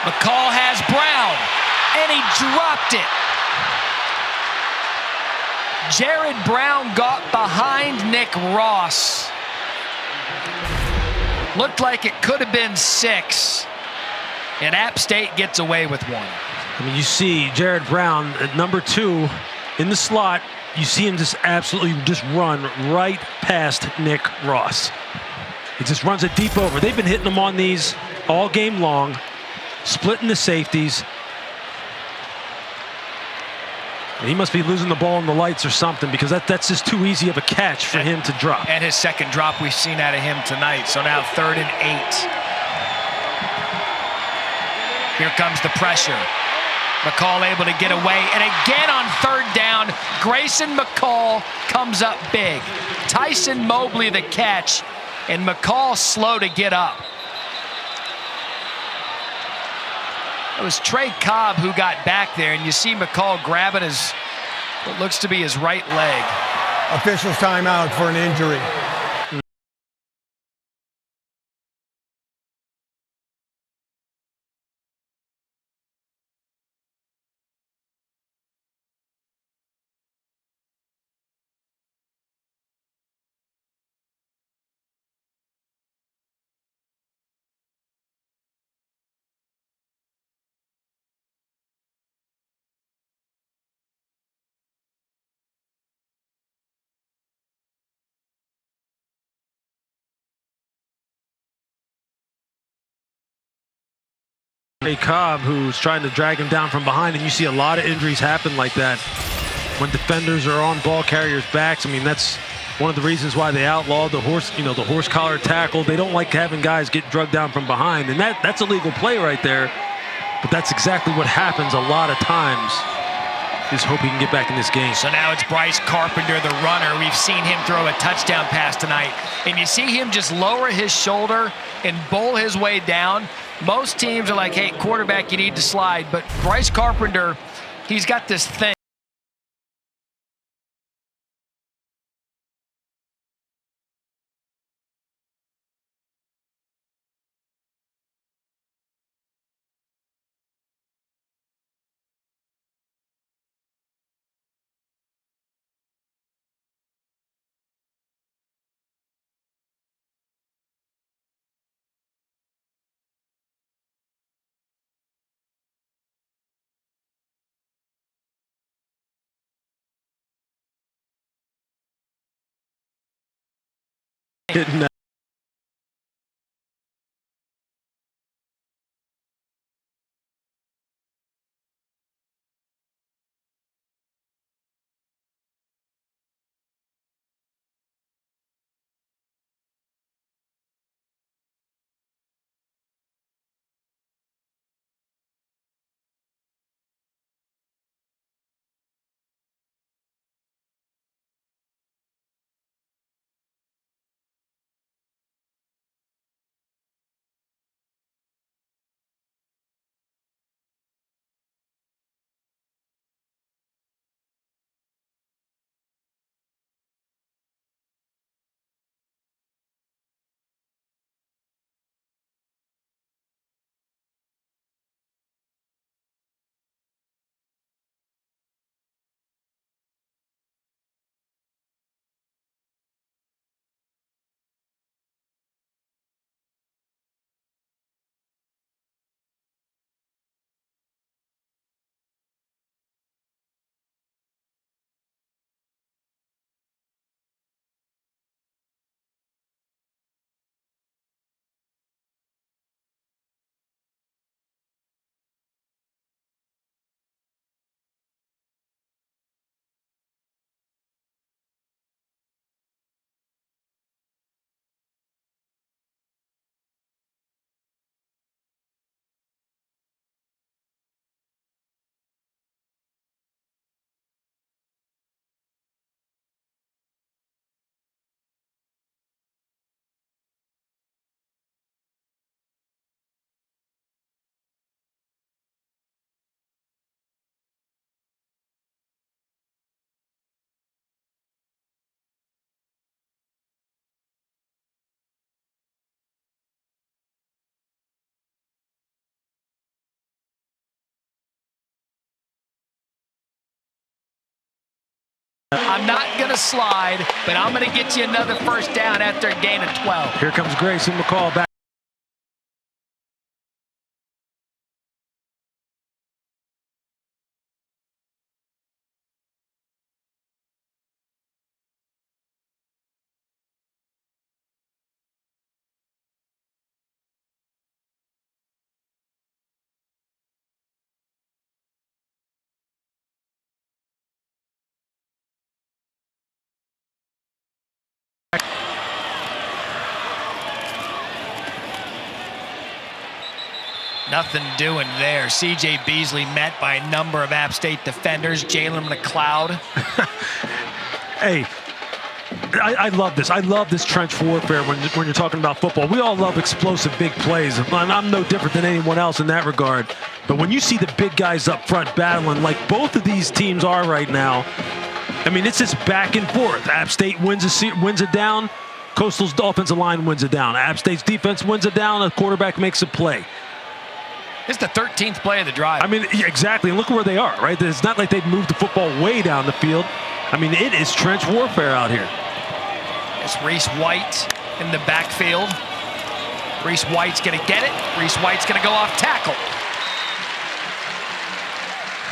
McCall has Brown, and he dropped it. Jared Brown got behind Nick Ross. Looked like it could have been 6, and App State gets away with 1. I mean, you see Jared Brown at number 2 in the slot. You see him just absolutely just run right past Nick Ross. He just runs it deep over. They've been hitting him on these all game long, splitting the safeties. And he must be losing the ball in the lights or something, because that's just too easy of a catch for him to drop. And his second drop we've seen out of him tonight. So now 3rd and 8. Here comes the pressure. McCall able to get away. And again on 3rd down, Grayson McCall comes up big. Tyson Mobley the catch, and McCall slow to get up. It was Trey Cobb who got back there, and you see McCall grabbing his, what looks to be his right leg. Officials timeout for an injury. Trey Cobb, who's trying to drag him down from behind, and you see a lot of injuries happen like that when defenders are on ball carriers' backs. I mean, that's one of the reasons why they outlawed the horse collar tackle. They don't like having guys get drugged down from behind, and that's a legal play right there. But that's exactly what happens a lot of times. Just hope he can get back in this game. So now it's Bryce Carpenter, the runner. We've seen him throw a touchdown pass tonight, and you see him just lower his shoulder and bowl his way down. Most teams are like, hey, quarterback, you need to slide. But Bryce Carpenter, he's got this thing. Hitting that. I'm not going to slide, but I'm going to get you another first down after a gain of 12. Here comes Grayson McCall back. Nothing doing there. C.J. Beasley met by a number of App State defenders. Jalen McLeod. Hey, I love this. I love this trench warfare when you're talking about football. We all love explosive big plays. I'm no different than anyone else in that regard. But when you see the big guys up front battling like both of these teams are right now, I mean, it's just back and forth. App State wins a down. Coastal's offensive line wins a down. App State's defense wins a down. A quarterback makes a play. This is the 13th play of the drive. I mean, yeah, exactly. And look where they are, right? It's not like they've moved the football way down the field. I mean, it is trench warfare out here. It's Reese White in the backfield. Reese White's going to get it. Reese White's going to go off tackle.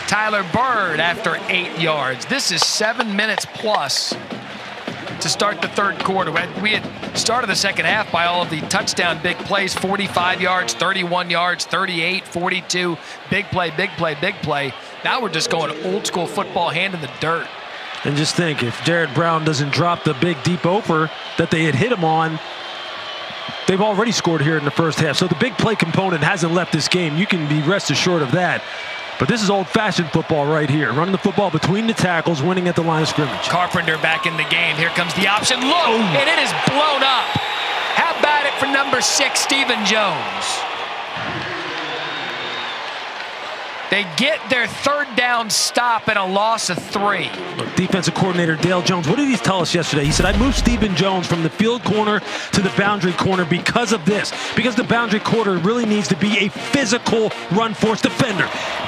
Tyler Bird after 8 yards. This is 7 minutes plus to start the third quarter. We had started the second half by all of the touchdown big plays, 45 yards, 31 yards, 38, 42, big play, big play, big play. Now we're just going old school football, hand in the dirt. And just think, if Jared Brown doesn't drop the big deep over that they had hit him on, they've already scored here in the first half. So the big play component hasn't left this game. You can be rest assured of that. But this is old-fashioned football right here. Running the football between the tackles, winning at the line of scrimmage. Carpenter back in the game. Here comes the option. Look, and it is blown up. How about it for number 6, Stephen Jones? They get their third down stop and a loss of 3. Look, defensive coordinator Dale Jones, what did he tell us yesterday? He said, I moved Stephen Jones from the field corner to the boundary corner because of this. Because the boundary corner really needs to be a physical run force defender.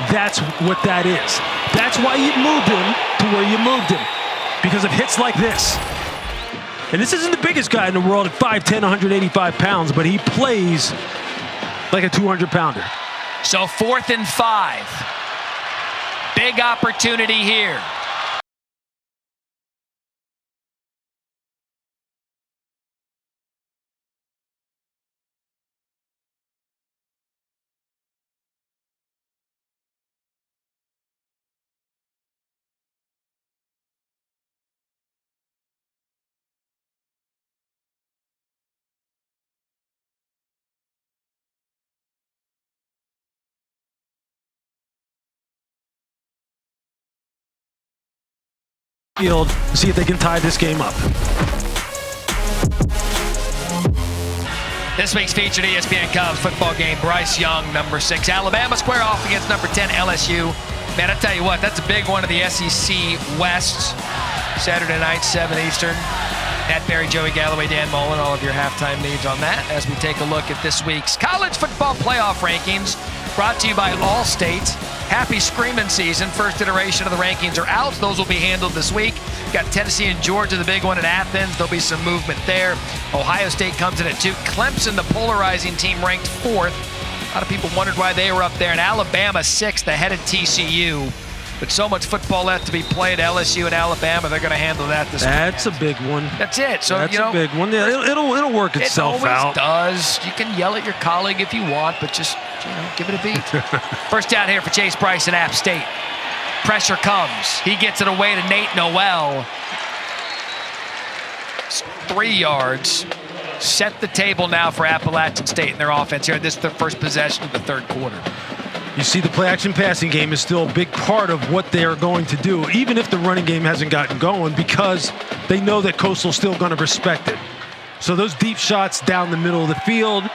That's what that is. That's why you moved him to where you moved him. Because of hits like this. And this isn't the biggest guy in the world at 5'10", 185 pounds, but he plays like a 200-pounder. So 4th and 5. Big opportunity here. Field to see if they can tie this game up. This week's featured ESPN College football game, Bryce Young, number 6. Alabama square off against number 10, LSU. Man, I tell you what, that's a big one of the SEC West. Saturday night, 7 Eastern. Pat Barry, Joey Galloway, Dan Mullen, all of your halftime needs on that as we take a look at this week's college football playoff rankings, brought to you by Allstate. Happy screaming season. First iteration of the rankings are out. Those will be handled this week. Got Tennessee and Georgia, the big one in Athens. There'll be some movement there. Ohio State comes in at 2. Clemson, the polarizing team, ranked 4th. A lot of people wondered why they were up there. And Alabama 6th, ahead of TCU. But so much football left to be played. LSU and Alabama, they're going to handle that this week. That's a big one. That's it. So that's a big one. Yeah, it'll work itself out. It always does. You can yell at your colleague if you want, but just give it a beat. First down here for Chase Bryce and App State. Pressure comes. He gets it away to Nate Noel. 3 yards. Set the table now for Appalachian State in their offense here. This is their first possession of the third quarter. You see, the play-action passing game is still a big part of what they are going to do, even if the running game hasn't gotten going, because they know that Coastal's still going to respect it. So those deep shots down the middle of the field,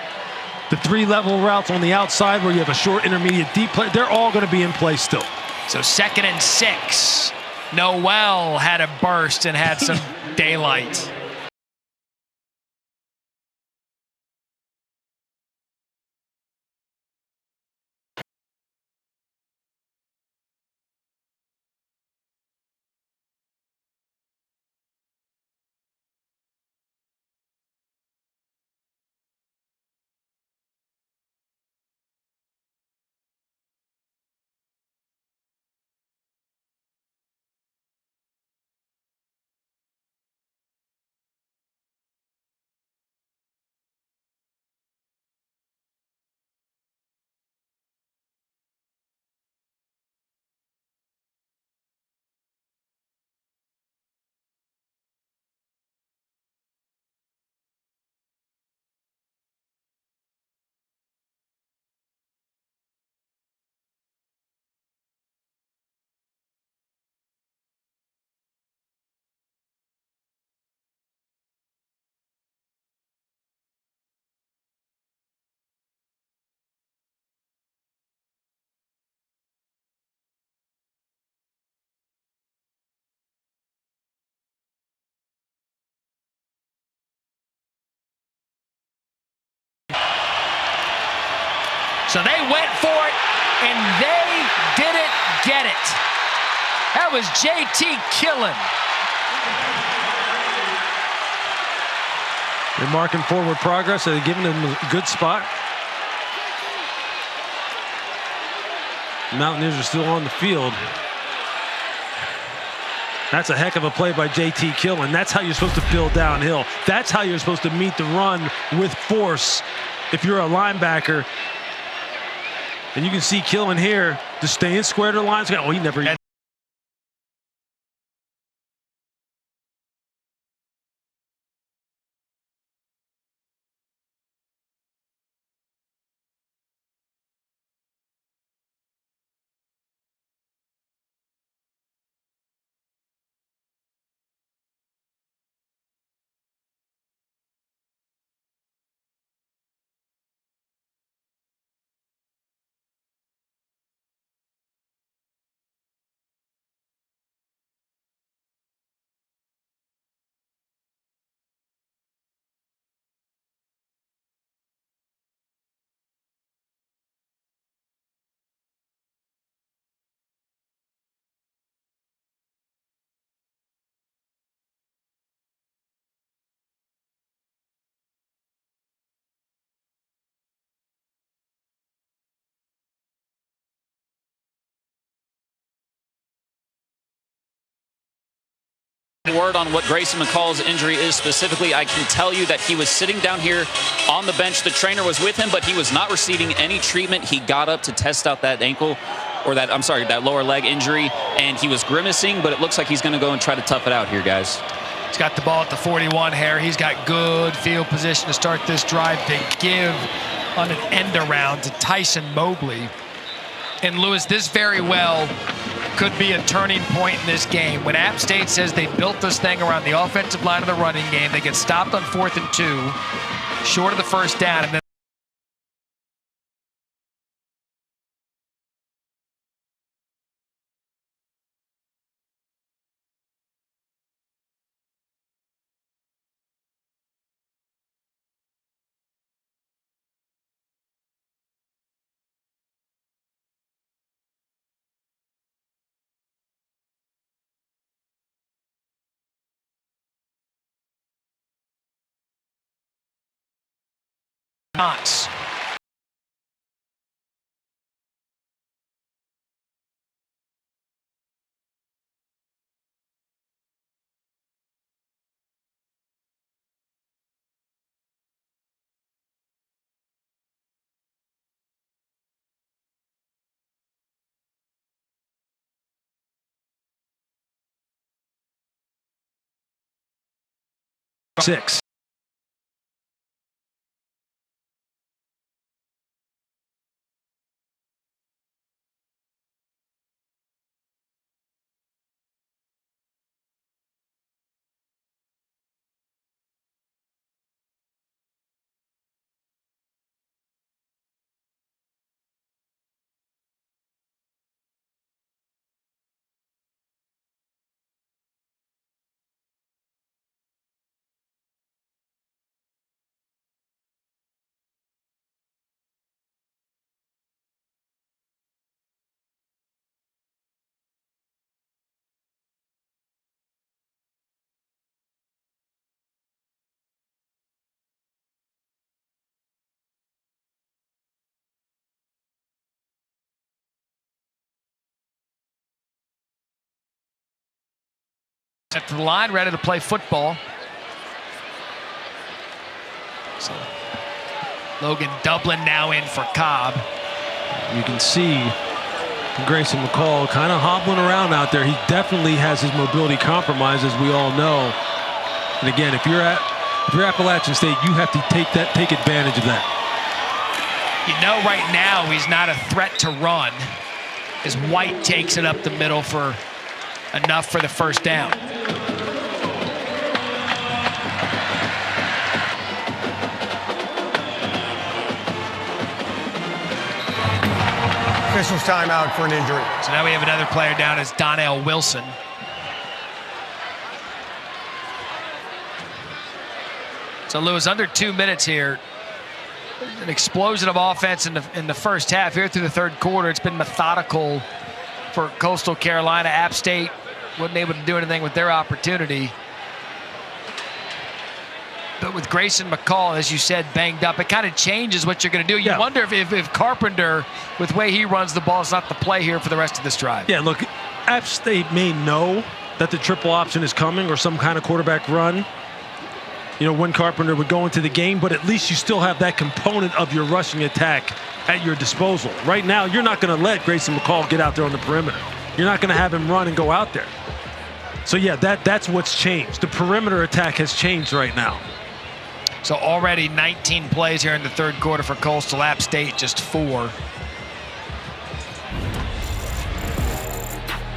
the 3-level routes on the outside where you have a short, intermediate, deep play, they're all going to be in play still. So 2nd and 6. Noel had a burst and had some daylight. So they went for it, and they didn't get it. That was JT Killen. They're marking forward progress. They're giving them a good spot. Mountaineers are still on the field. That's a heck of a play by JT Killen. That's how you're supposed to build downhill. That's how you're supposed to meet the run with force if you're a linebacker. And you can see Killen here just staying square to the lines. Oh, he never... Word on what Grayson McCall's injury is specifically. I can tell you that he was sitting down here on the bench. The trainer was with him, but he was not receiving any treatment. He got up to test out that ankle, or that, I'm sorry, that lower leg injury, and he was grimacing, but it looks like he's going to go and try to tough it out here, guys. He's got the ball at the 41 here. He's got good field position to start this drive to give on an end around to Tyson Mobley. And Lewis, this very well could be a turning point in this game. When App State says they built this thing around the offensive line of the running game, they get stopped on 4th and 2, short of the first down, and then Knox. Six. At the line, ready to play football. So Logan Dublin now in for Cobb. You can see Grayson McCall kind of hobbling around out there. He definitely has his mobility compromised, as we all know. And again, if you're Appalachian State, you have to take advantage of that. You know, right now he's not a threat to run, as White takes it up the middle for enough for the first down. Officials timeout for an injury. So now we have another player down as Donnell Wilson. So Lewis, under 2 minutes here. an explosion of offense in the first half. Here through the third quarter, it's been methodical for Coastal Carolina. App State wasn't able to do anything with their opportunity. But with Grayson McCall, as you said, banged up, it kind of changes what you're going to do. You wonder if Carpenter, with the way he runs the ball, is not the play here for the rest of this drive. Yeah, look, App State may know that the triple option is coming or some kind of quarterback run, when Carpenter would go into the game, but at least you still have that component of your rushing attack at your disposal. Right now, you're not going to let Grayson McCall get out there on the perimeter. You're not going to have him run and go out there. So, yeah, that's what's changed. The perimeter attack has changed right now. So already 19 plays here in the third quarter for Coastal. App State just 4.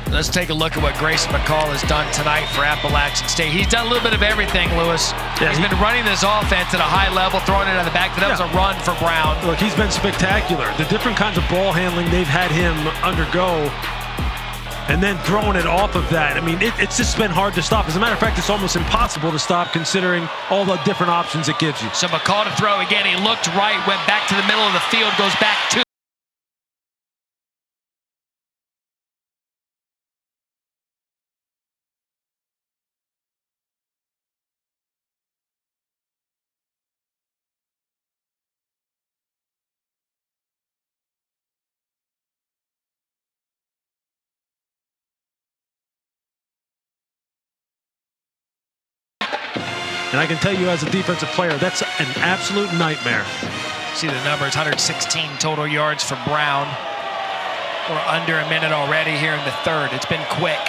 Let's take a look at what Grayson McCall has done tonight for Appalachian State. He's done a little bit of everything, Lewis. Yeah, he's been running this offense at a high level, throwing it in the back. That was a run for Brown. Look, he's been spectacular. The different kinds of ball handling they've had him undergo, and then throwing it off of that. I mean, it's just been hard to stop. As a matter of fact, it's almost impossible to stop considering all the different options it gives you. So McCall to throw again. He looked right, went back to the middle of the field, goes back to. And I can tell you as a defensive player, that's an absolute nightmare. See the numbers, 116 total yards for Brown. We're under a minute already here in the third. It's been quick.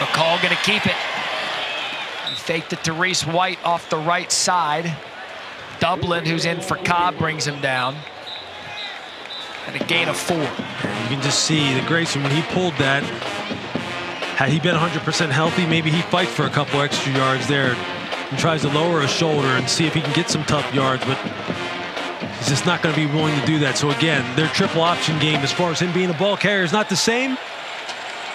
McCall gonna keep it. He faked it to Reese White off the right side. Dublin, who's in for Cobb, brings him down. And a gain of 4. And you can just see the Grayson, when he pulled that, had he been 100% healthy, maybe he fights for a couple extra yards there and tries to lower his shoulder and see if he can get some tough yards, but he's just not going to be willing to do that. So again, their triple option game, as far as him being a ball carrier, is not the same,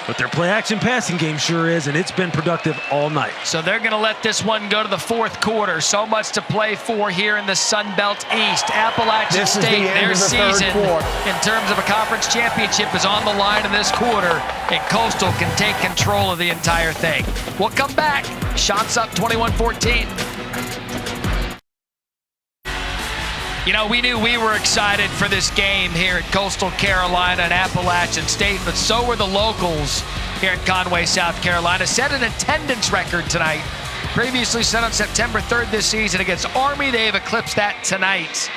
but their play action passing game sure is, and it's been productive all night. So they're going to let this one go to the fourth quarter. So much to play for here in the Sun Belt East. Appalachian State, their season in terms of a conference championship is on the line in this quarter, and Coastal can take control of the entire thing. We'll come back. Shots up 21-14. We knew we were excited for this game here at Coastal Carolina and Appalachian State, but so were the locals here at Conway, South Carolina. Set an attendance record tonight. Previously set on September 3rd this season against Army. They've eclipsed that tonight.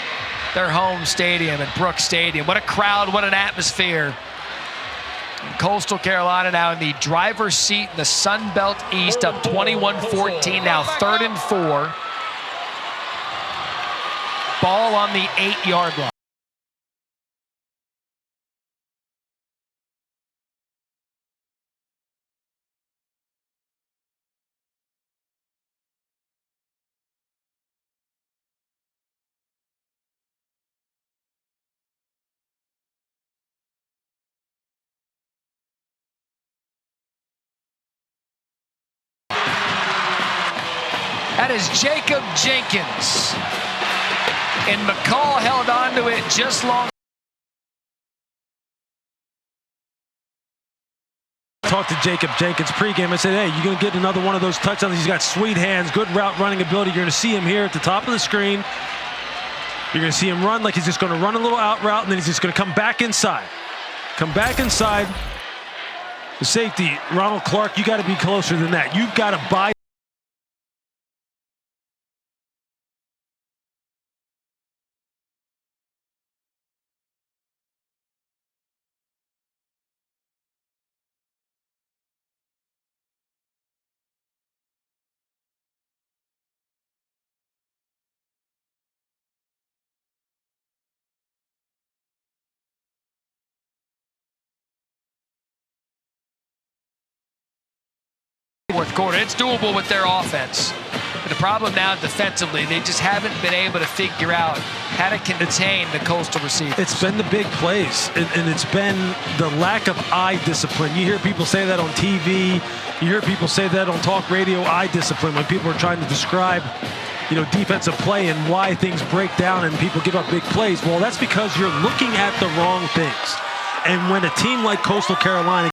Their home stadium at Brooks Stadium. What a crowd, what an atmosphere. And Coastal Carolina now in the driver's seat in the Sun Belt East, up 21-14, now 3rd and 4. Ball on the 8-yard line. That is Jacob Jenkins. And McCall held on to it just long. Talked to Jacob Jenkins pregame. I said, hey, you're going to get another one of those touchdowns. He's got sweet hands, good route running ability. You're going to see him here at the top of the screen. You're going to see him run like he's just going to run a little out route, and then he's just going to come back inside. Come back inside. The safety, Ronald Clark, you got to be closer than that. You've got to buy. Fourth quarter. It's doable with their offense. But the problem now defensively, they just haven't been able to figure out How to contain the Coastal receivers. It's been the big plays, and it's been the lack of eye discipline. You hear people say that on TV. You hear people say that on talk radio, eye discipline, when people are trying to describe, defensive play and why things break down and people give up big plays. Well, that's because you're looking at the wrong things. And when a team like Coastal Carolina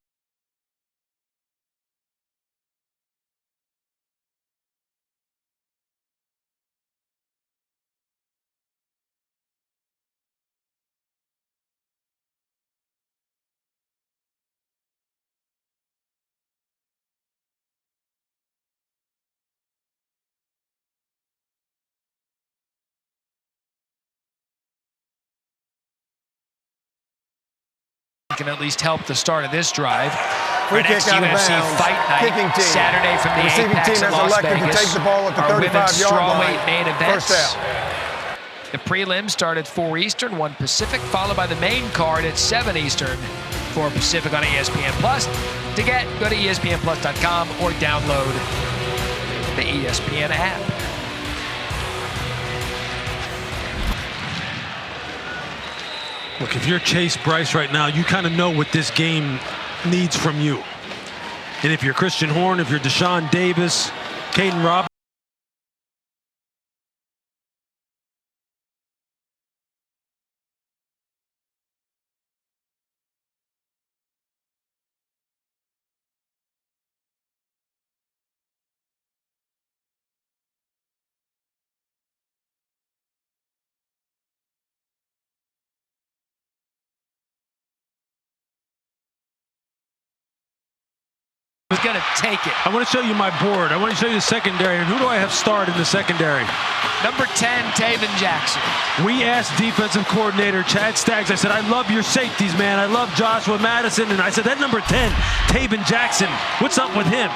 can at least help the start of this drive. Free Our next kick out of UFC bounds. Fight Night, Kicking team. Saturday from the receiving Apex team in has Las elected Vegas. to take the ball at the Our women's 35-yard line. strawweight main events. First down. The prelim start at 4 Eastern, 1 Pacific, followed by the main card at 7 Eastern, 4 Pacific on ESPN+. To get, go to ESPNplus.com or download the ESPN app. Look, if you're Chase Bryce right now, you kind of know what this game needs from you. And if you're Christian Horn, if you're Deshaun Davis, Caden Roberts, Was going to take it. I want to show you my board. I want to show you the secondary. And who do I have start in the secondary? Number 10, Taven Jackson. We asked defensive coordinator Chad Staggs, I said, I love your safeties, man. I love Joshua Madison. And I said, that number 10, Taven Jackson, what's up with him?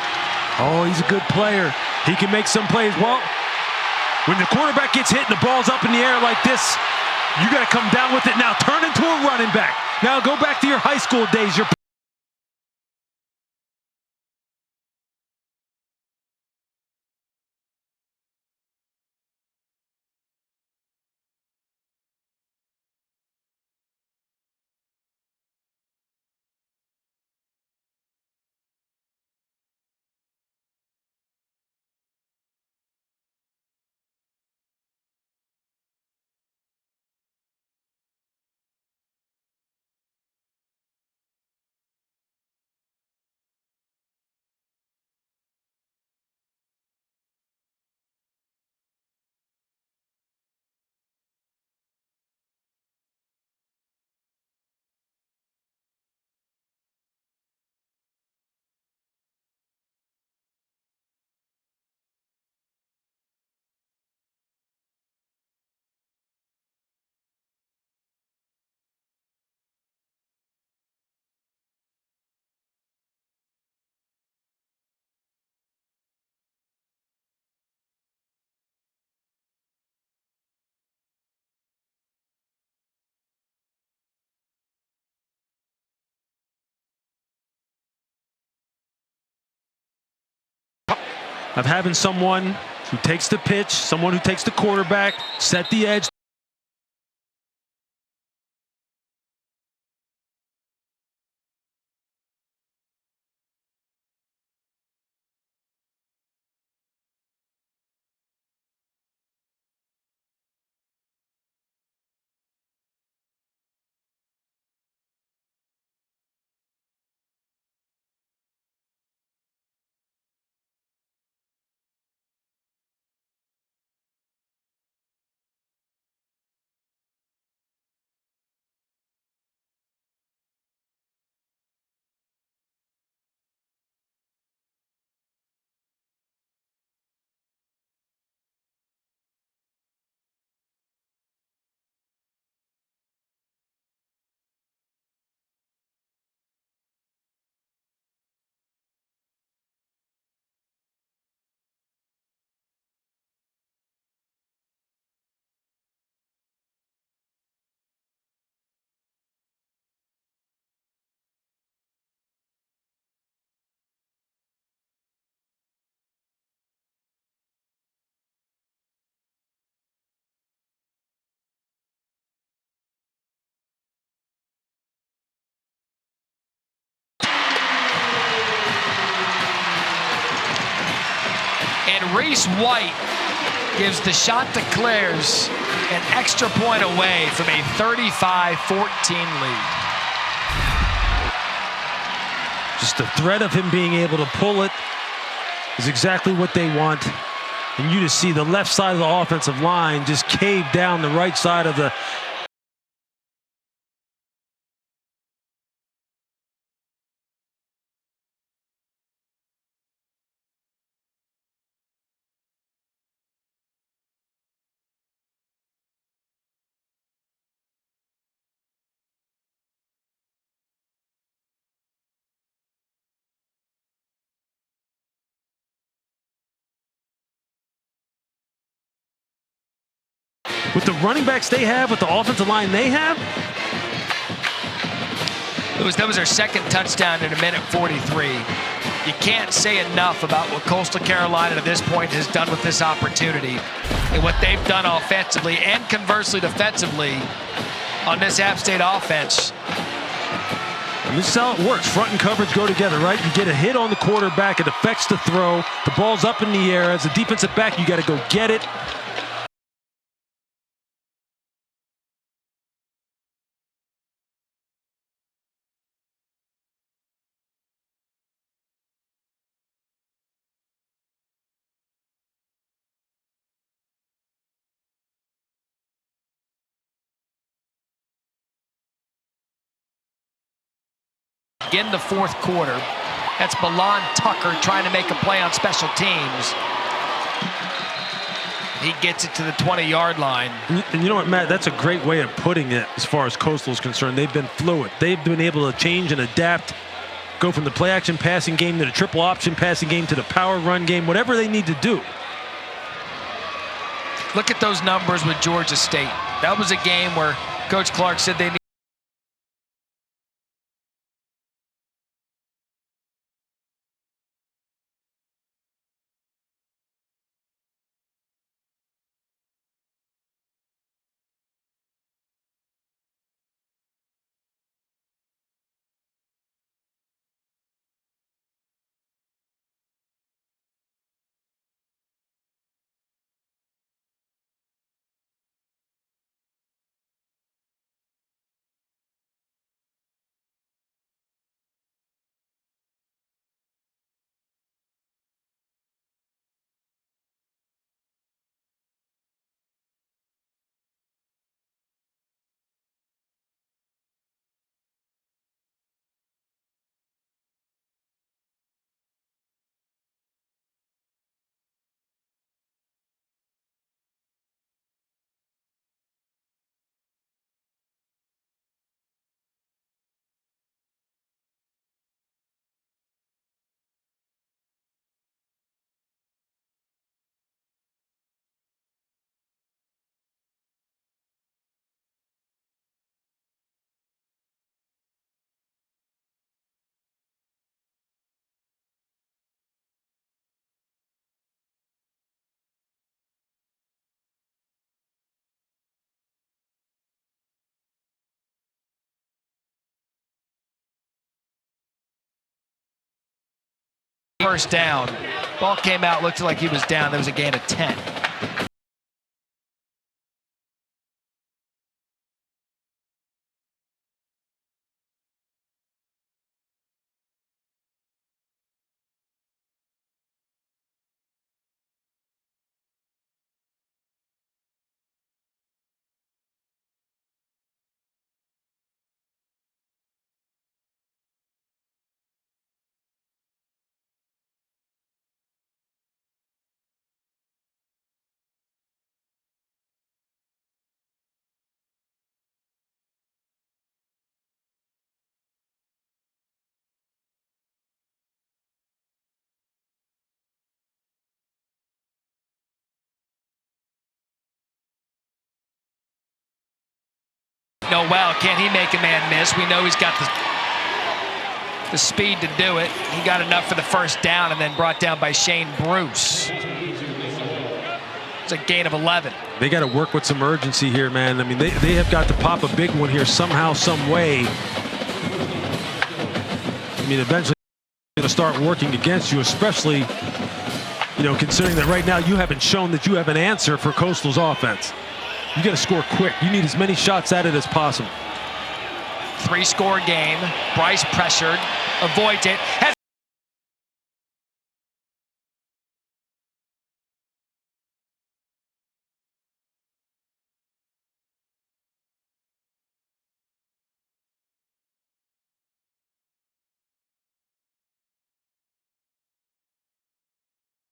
Oh, he's a good player. He can make some plays. Well, when the quarterback gets hit and the ball's up in the air like this, you got to come down with it now. Turn into a running back. Now go back to your high school days. Of having someone who takes the pitch, someone who takes the quarterback, set the edge. And Reese White gives the Chanticleers an extra point away from a 35-14 lead. Just the threat of him being able to pull it is exactly what they want. And you just see the left side of the offensive line just cave down the right side of the with the running backs they have, with the offensive line they have. That was their second touchdown in 1:43. You can't say enough about what Coastal Carolina to this point has done with this opportunity and what they've done offensively and conversely defensively on this App State offense. And this is how it works. Front and coverage go together, right? You get a hit on the quarterback, it affects the throw. The ball's up in the air. As a defensive back, you got to go get it. In the fourth quarter, that's Milan Tucker trying to make a play on special teams. He gets it to the 20-yard line. And you know what, Matt? That's a great way of putting it as far as Coastal is concerned. They've been fluid. They've been able to change and adapt, go from the play-action passing game to the triple option passing game to the power run game, whatever they need to do. Look at those numbers with Georgia State. That was a game where Coach Clark said they need first down. Ball came out, looked like he was down. There was a gain of 10. No, wow, can he make a man miss? We know he's got the speed to do it. He got enough for the first down and then brought down by Shane Bruce. It's a gain of 11. They got to work with some urgency here, man. I mean, they have got to pop a big one here somehow, some way. I mean, eventually it's going to start working against you, especially You know, considering that right now you haven't shown that you have an answer for Coastal's offense. You got to score quick. You need as many shots at it as possible. 3-score game. Bryce pressured, avoids it.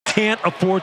Can't afford.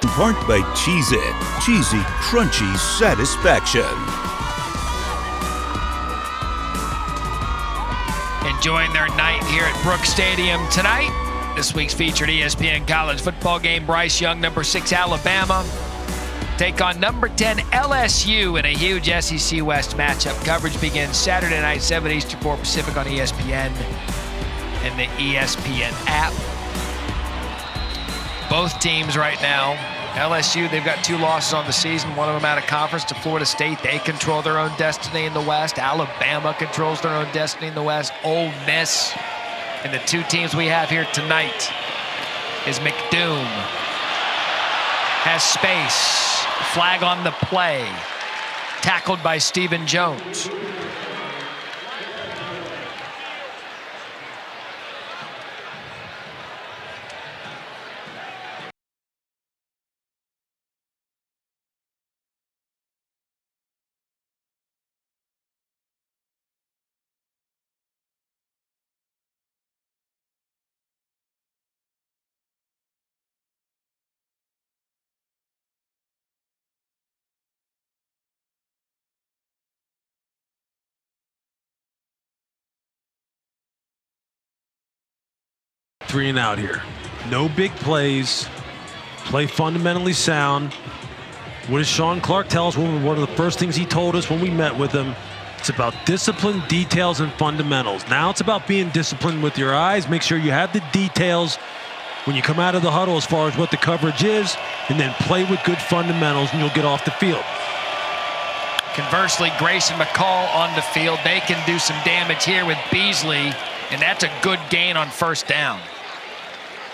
Part by Cheez-It. Cheesy, crunchy satisfaction. Enjoying their night here at Brooks Stadium tonight. This week's featured ESPN college football game. Bryce Young, number 6 Alabama, take on number 10 LSU in a huge SEC West matchup. Coverage begins Saturday night, 7 Eastern, 4 Pacific on ESPN and the ESPN app. Both teams right now, LSU, they've got 2 losses on the season, one of them out of conference to Florida State. They control their own destiny in the West. Alabama controls their own destiny in the West. Ole Miss. And the 2 teams we have here tonight is McDoom. Has space. Flag on the play. Tackled by Stephen Jones. Three and out here. No big plays. Play fundamentally sound. What does Sean Clark tell us? One of the first things he told us when we met with him, it's about discipline, details, and fundamentals. Now it's about being disciplined with your eyes. Make sure you have the details when you come out of the huddle as far as what the coverage is, and then play with good fundamentals and you'll get off the field. Conversely, Grayson McCall on the field. They can do some damage here with Beasley, and that's a good gain on first down.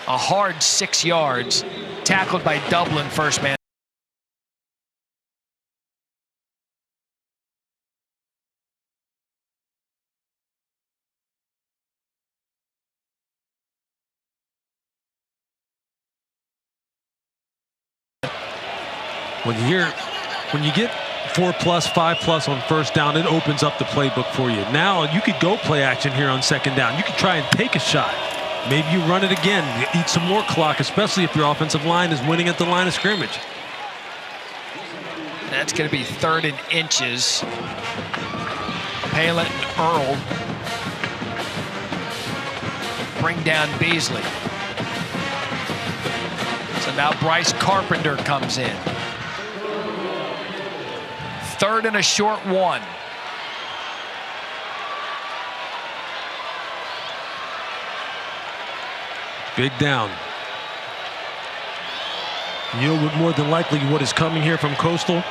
A hard 6 yards, tackled by Dublin, first man. When you get 4+, 5+ on first down, it opens up the playbook for you. Now you could go play action here on second down. You could try and take a shot. Maybe you run it again, eat some more clock, especially if your offensive line is winning at the line of scrimmage. That's going to be 3rd and inches. Palin and Earl bring down Beasley. So now Bryce Carpenter comes in. 3rd and a short 1. Big down. You know more than likely what is coming here from Coastal.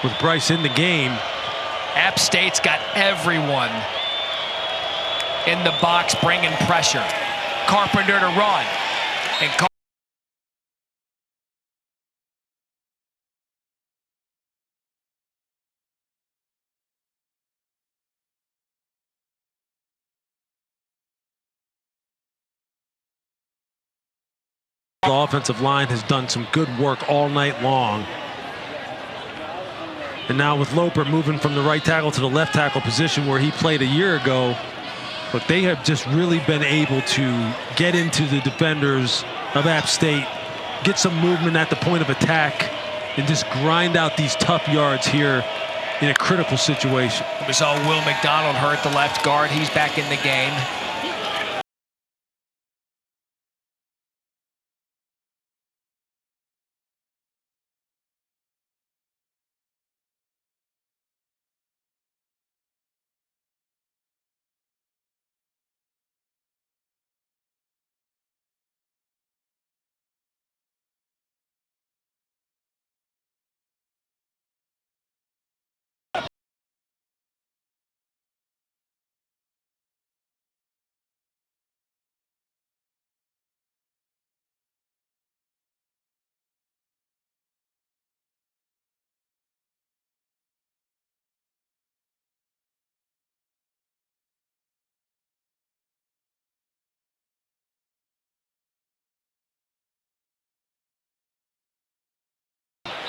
With Bryce in the game. App State's got everyone in the box bringing pressure. Carpenter to run. And The offensive line has done some good work all night long. And now with Loper moving from the right tackle to the left tackle position where he played a year ago, look, they have just really been able to get into the defenders of App State, get some movement at the point of attack, and just grind out these tough yards here in a critical situation. We saw Will McDonald hurt, the left guard. He's back in the game.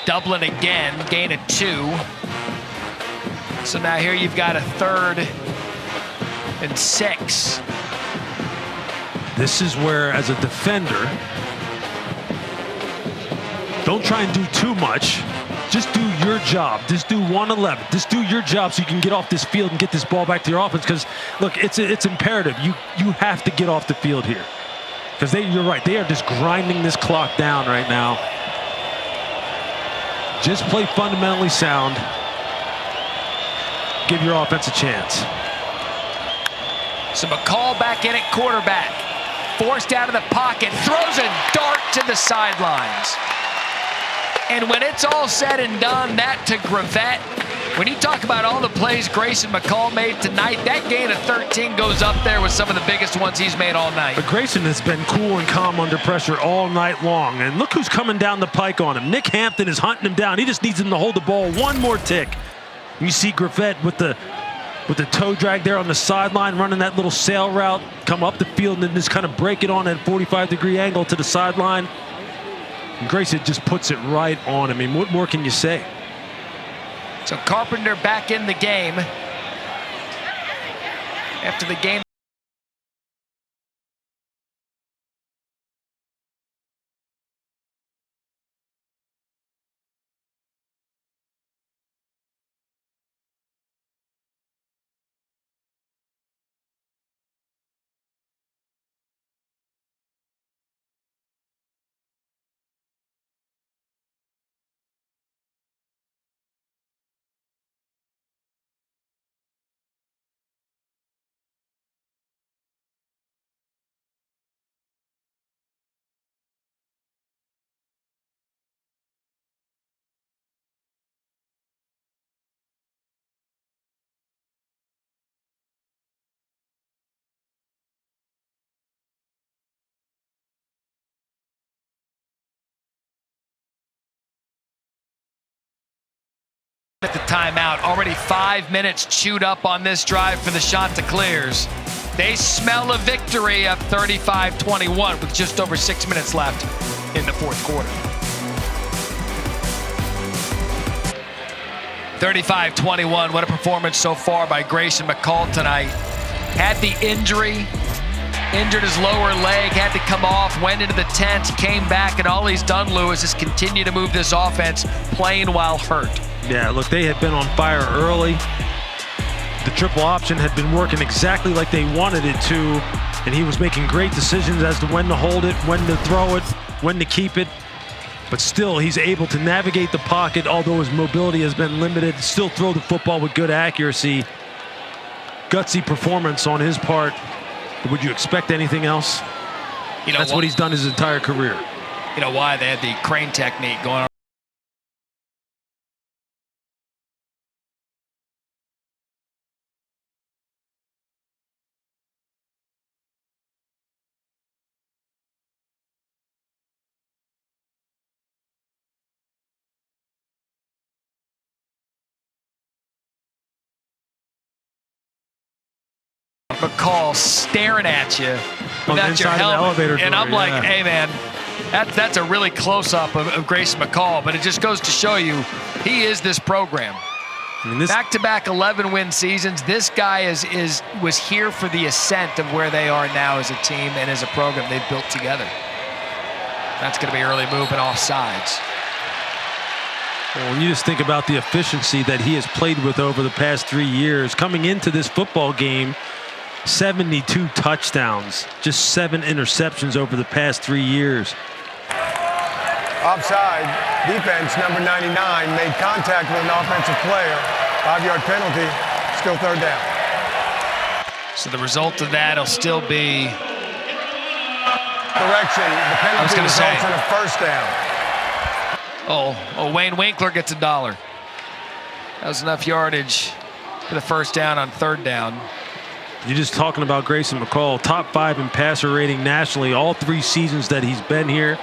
Dublin again, gain of 2. So now here you've got a 3rd and 6. This is where, as a defender, don't try and do too much. Just do your job. Just do 111. Just do your job so you can get off this field and get this ball back to your offense. Because, look, it's imperative. You have to get off the field here. Because you're right. They are just grinding this clock down right now. Just play fundamentally sound. Give your offense a chance. So McCall back in at quarterback. Forced out of the pocket. Throws a dart to the sidelines. And when it's all said and done, that to Gravett. When you talk about all the plays Grayson McCall made tonight, that gain of 13 goes up there with some of the biggest ones he's made all night. But Grayson has been cool and calm under pressure all night long. And look who's coming down the pike on him. Nick Hampton is hunting him down. He just needs him to hold the ball one more tick. You see Gravett with the toe drag there on the sideline, running that little sail route, come up the field and then just kind of break it on that 45-degree angle to the sideline. And Grayson just puts it right on. I mean, what more can you say? So Carpenter back in the game. After the game. At the timeout, already 5 minutes chewed up on this drive for the Chanticleers. They smell a victory of 35-21 with just over 6 minutes left in the fourth quarter. 35-21, what a performance so far by Grayson McCall tonight. Had the injury, injured his lower leg, had to come off, went into the tent, came back, and all he's done, Lewis, is continue to move this offense playing while hurt. Yeah, look, they had been on fire early. The triple option had been working exactly like they wanted it to, and he was making great decisions as to when to hold it, when to throw it, when to keep it. But still, he's able to navigate the pocket, although his mobility has been limited, still throw the football with good accuracy. Gutsy performance on his part. Would you expect anything else? That's what he's done his entire career. You know why? They had the crane technique going on. McCall staring at you without your helmet, and I'm like, hey man, That's a really close-up of Grayson McCall, but it just goes to show you he is this program. I mean, back-to-back 11-win seasons. This guy was here for the ascent of where they are now as a team and as a program they've built together. That's going to be early move and offsides. Well, when you just think about the efficiency that he has played with over the past 3 years, coming into this football game, 72 touchdowns, just 7 interceptions over the past 3 years. Offside, defense, number 99, made contact with an offensive player. 5-yard penalty, still third down. So the result of that will still be... Correction, the penalty results in a first down. Oh, Wayne Winkler gets $1. That was enough yardage for the first down on third down. You're just talking about Grayson McCall, top 5 in passer rating nationally all 3 seasons that he's been here.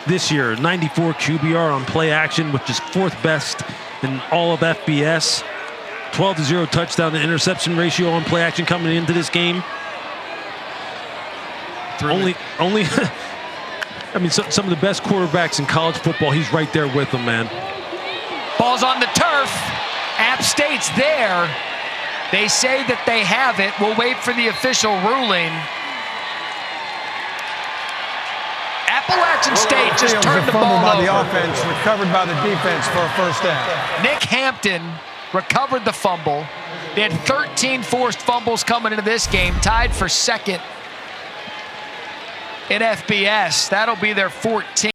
This year, 94 QBR on play action, which is 4th best in all of FBS. 12-0 touchdown to interception ratio on play action coming into this game. Only I mean, some of the best quarterbacks in college football, he's right there with them, man. Ball's on the turf. App State's there. They say that they have it. We'll wait for the official ruling. Appalachian State just turned the ball over. The offense recovered by the defense for a first down. Nick Hampton recovered the fumble. They had 13 forced fumbles coming into this game, tied for second in FBS. That'll be their 14th.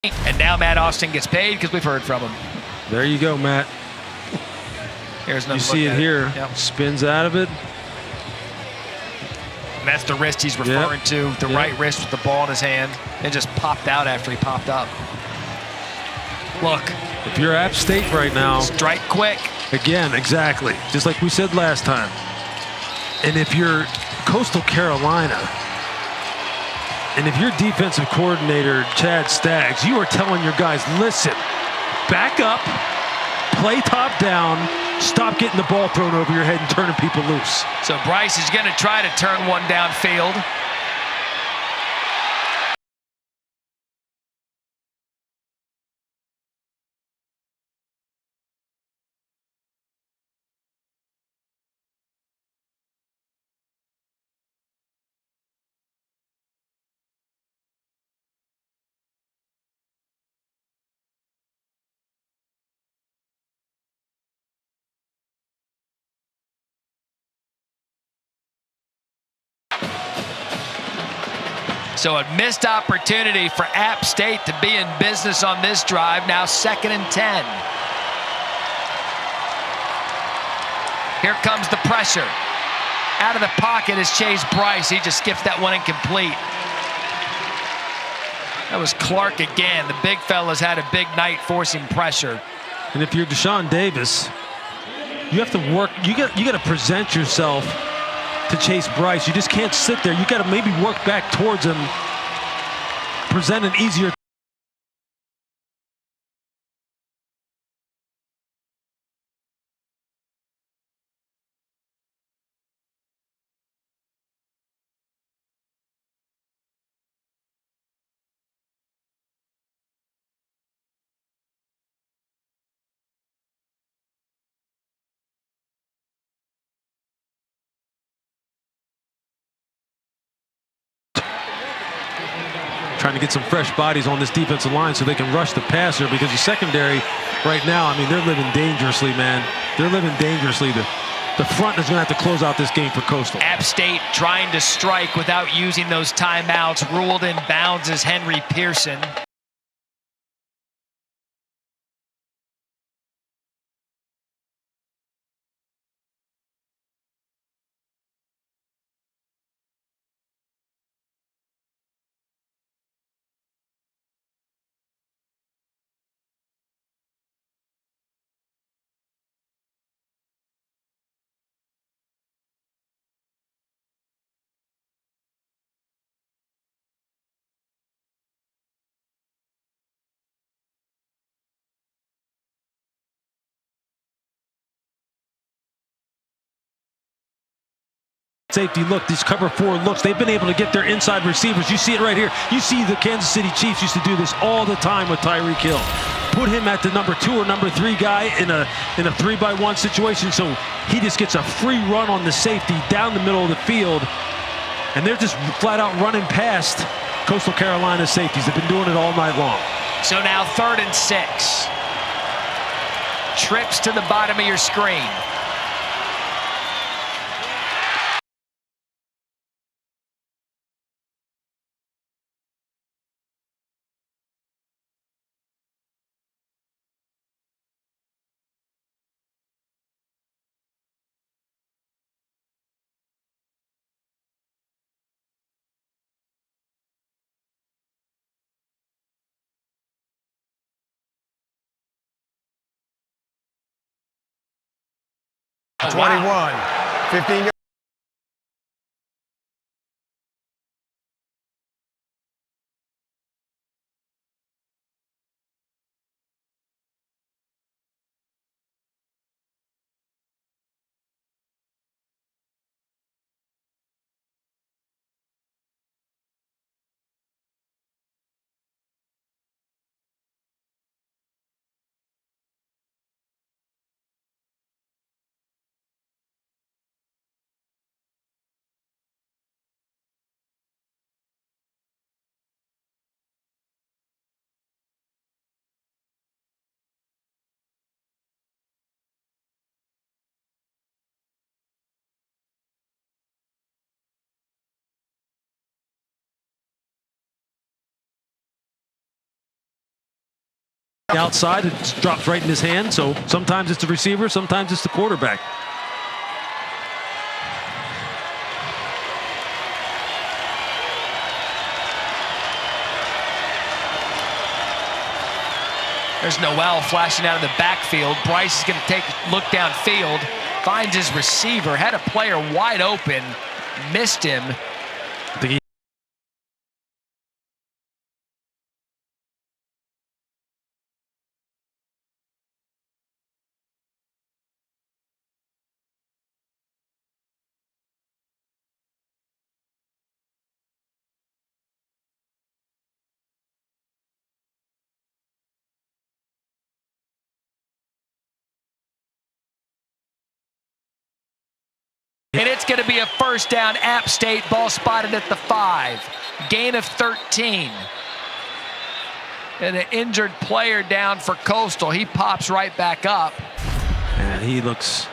And now Matt Austin gets paid because we've heard from him. There you go, Matt. Here's another you see it here. Yep. Spins out of it. And that's the wrist he's referring to, the right wrist with the ball in his hand. It just popped out after he popped up. Look. If you're App State right now. Strike quick. Again, exactly. Just like we said last time. And if you're Coastal Carolina, and if you're defensive coordinator Chad Staggs, you are telling your guys, listen, back up, play top down, stop getting the ball thrown over your head and turning people loose. So Bryce is going to try to turn one downfield. So a missed opportunity for App State to be in business on this drive. Now 2nd and 10. Here comes the pressure. Out of the pocket is Chase Bryce. He just skips that one incomplete. That was Clark again. The big fella's had a big night forcing pressure. And if you're Deshaun Davis, you have to work. You got to present yourself to Chase Bryce. You just can't sit there. You got to maybe work back towards him, present an easier trying to get some fresh bodies on this defensive line so they can rush the passer, because the secondary right now, I mean, they're living dangerously, man. They're living dangerously. The front is going to have to close out this game for Coastal. App State trying to strike without using those timeouts. Ruled in bounds as Henry Pearson. Safety look, these cover 4 looks, they've been able to get their inside receivers. You see it right here. You see the Kansas City Chiefs used to do this all the time with Tyreek Hill. Put him at the number 2 or number 3 guy in a 3-by-1 situation, so he just gets a free run on the safety down the middle of the field, and they're just flat out running past Coastal Carolina safeties. They've been doing it all night long. So now 3rd and 6. Trips to the bottom of your screen. Oh, 21, 15 yards. Outside, it drops right in his hand, so sometimes it's the receiver, sometimes it's the quarterback. There's Noel flashing out of the backfield. Bryce is going to take a look downfield, finds his receiver, had a player wide open, missed him. And it's going to be a first down. App State, ball spotted at the 5. Gain of 13. And an injured player down for Coastal. He pops right back up. And he looks...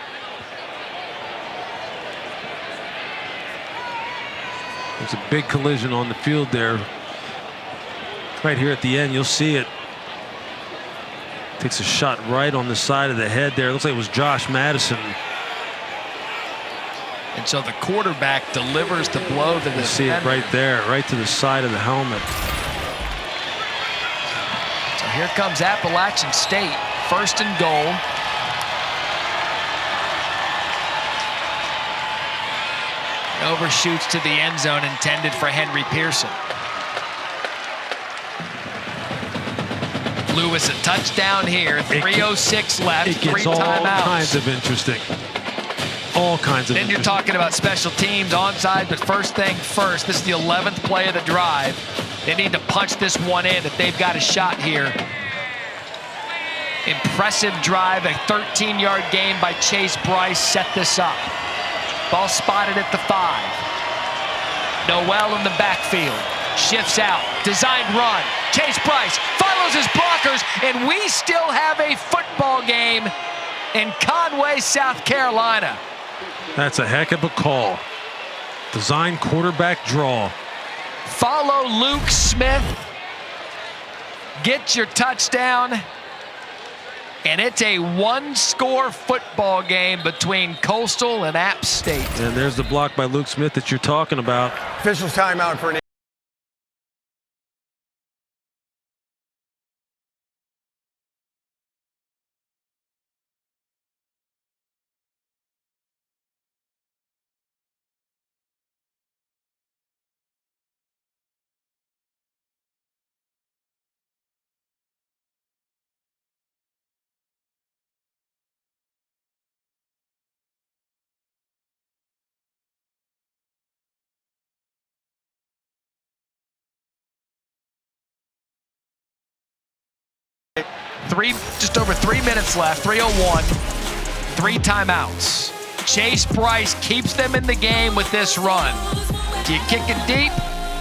There's a big collision on the field there. Right here at the end, you'll see it. Takes a shot right on the side of the head there. It looks like it was Josh Madison. And so the quarterback delivers the blow to the see it right there, right to the side of the helmet. So here comes Appalachian State, 1st and goal. Overshoots to the end zone, intended for Henry Pearson. Lewis a touchdown here. 3:06 left. It gets 3 all timeouts. kinds of interesting. All kinds of. Then you're talking about special teams, onside, but first thing first, this is the 11th play of the drive. They need to punch this one in if they've got a shot here. Impressive drive, a 13-yard gain by Chase Bryce set this up. Ball spotted at the 5. Noel in the backfield, shifts out, designed run. Chase Bryce follows his blockers, and we still have a football game in Conway, South Carolina. That's a heck of a call. Design quarterback draw. Follow Luke Smith. Get your touchdown. And it's a 1-score football game between Coastal and App State. And there's the block by Luke Smith that you're talking about. Officials timeout for an just over 3 minutes left, 3:01, 3 timeouts. Chase Bryce keeps them in the game with this run. Do you kick it deep?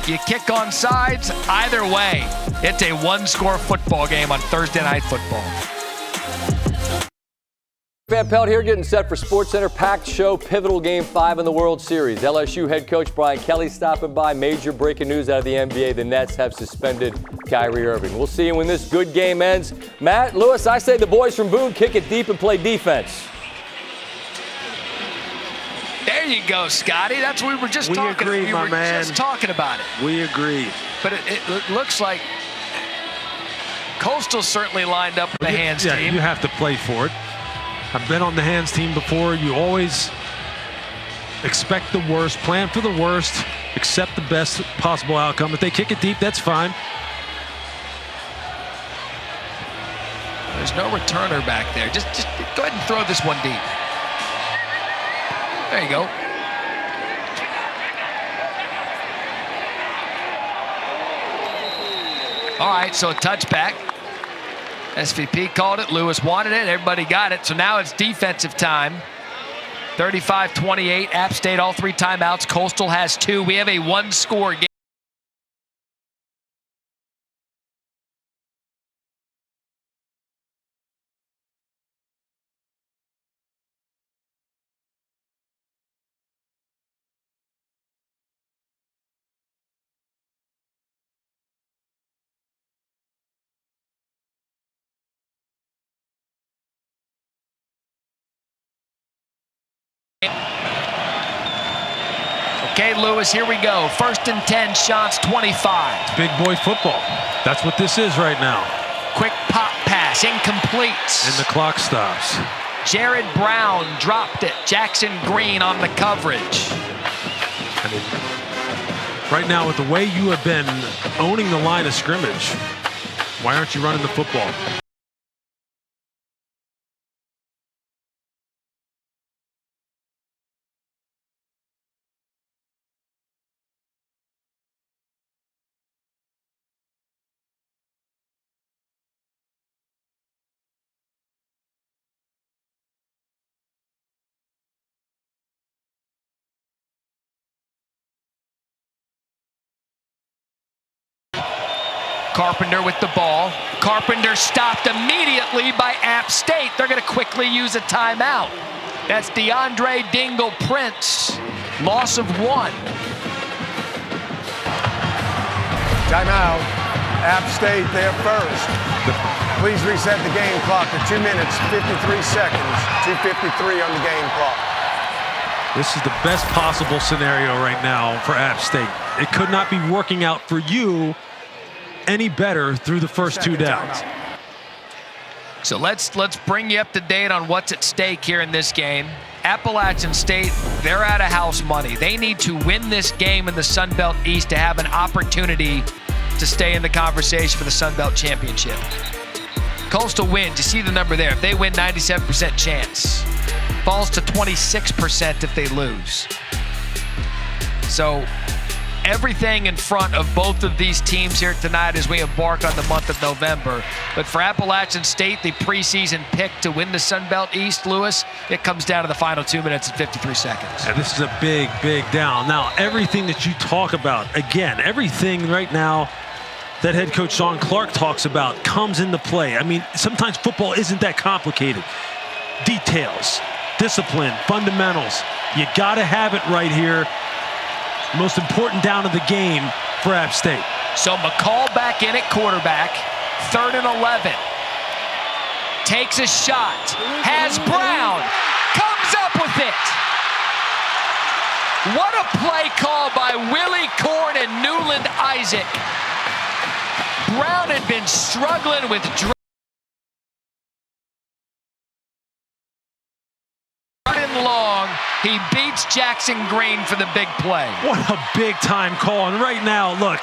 Do you kick on sides? Either way, it's a one-score football game on Thursday Night Football. Van Pelt here, getting set for SportsCenter. Packed show, pivotal Game 5 in the World Series. LSU head coach Brian Kelly stopping by. Major breaking news out of the NBA. The Nets have suspended Kyrie Irving. We'll see you when this good game ends. Matt, Lewis, I say the boys from Boone kick it deep and play defense. There you go, Scotty. That's what we were just talking about. We were just talking about it. We agree. But it looks like Coastal's certainly lined up with the hands team. Yeah, you have to play for it. I've been on the hands team before. You always expect the worst, plan for the worst, accept the best possible outcome. If they kick it deep, that's fine. There's no returner back there. Just go ahead and throw this one deep. There you go. All right, so a touchback. SVP called it. Lewis wanted it. Everybody got it. So now it's defensive time. 35-28. App State, all 3 timeouts. Coastal has 2. We have a one-score game. Okay, Lewis, here we go. 1st and 10, shots 25. Big boy football. That's what this is right now. Quick pop pass, incomplete. And the clock stops. Jared Brown dropped it. Jackson Green on the coverage. I mean, right now, with the way you have been owning the line of scrimmage, why aren't you running the football? Carpenter with the ball. Carpenter stopped immediately by App State. They're going to quickly use a timeout. That's DeAndre Dingle Prince. Loss of 1. Timeout. App State there first. Please reset the game clock to 2 minutes, 53 seconds. 2:53 on the game clock. This is the best possible scenario right now for App State. It could not be working out for you any better through the first 2 downs. So let's bring you up to date on what's at stake here in this game. Appalachian State, they're out of house money. They need to win this game in the Sun Belt East to have an opportunity to stay in the conversation for the Sun Belt Championship. Coastal wins. You see the number there. If they win, 97% chance. Falls to 26% if they lose. So everything in front of both of these teams here tonight as we embark on the month of November. But for Appalachian State, the preseason pick to win the Sun Belt East, Lewis, it comes down to the final 2 minutes and 53 seconds. And this is a big, big down. Now, everything that you talk about, again, everything right now that head coach Sean Clark talks about comes into play. I mean, sometimes football isn't that complicated. Details, discipline, fundamentals. You got to have it right here. Most important down of the game for App State. So McCall back in at quarterback. 3rd and 11. Takes a shot. Has Brown. Comes up with it. What a play call by Willie Korn and Newland Isaac. Brown had been struggling with long. He beats Jackson Green for the big play. What a big time call. And right now, look,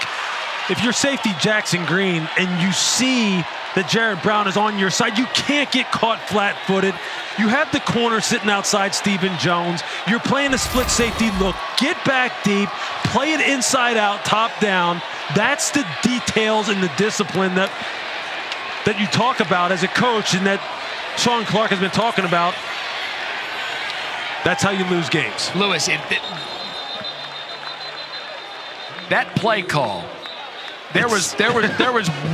if you're safety Jackson Green and you see that Jared Brown is on your side, you can't get caught flat-footed. You have the corner sitting outside Stephen Jones. You're playing a split safety look. Get back deep, play it inside out, top down. That's the details and the discipline that that you talk about as a coach and that Sean Clark has been talking about. That's how you lose games. Lewis, that play call, there was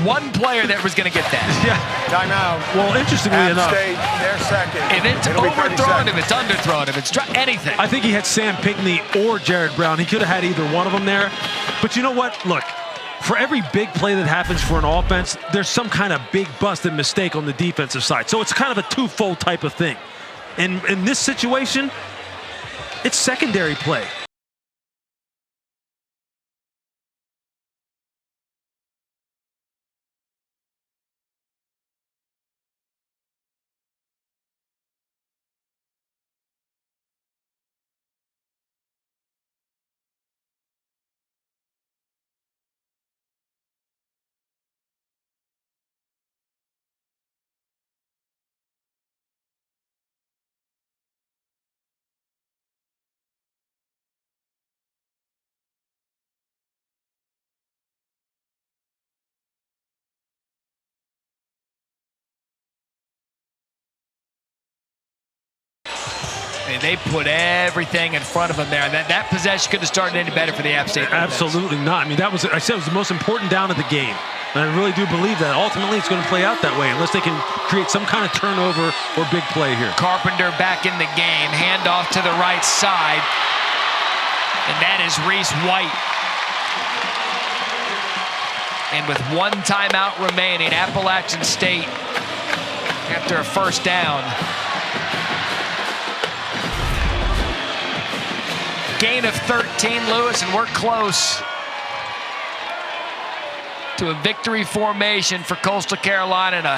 one player that was going to get that. Yeah. Timeout. Well, interestingly App enough, State, they're second. If it's It'll be 30 overthrown, if seconds. it's underthrown, if it's anything. I think he had Sam Pinckney or Jared Brown. He could have had either one of them there. But you know what? Look, for every big play that happens for an offense, there's some kind of big busted mistake on the defensive side. So it's kind of a twofold type of thing. And in this situation, it's secondary play. And they put everything in front of them there. That possession could have started any better for the App State defense. Absolutely not. I mean, I said it was the most important down of the game. And I really do believe that ultimately it's going to play out that way unless they can create some kind of turnover or big play here. Carpenter back in the game. Handoff to the right side. And that is Reese White. And with one timeout remaining, Appalachian State, after a first down, gain of 13, Lewis, and we're close to a victory formation for Coastal Carolina and a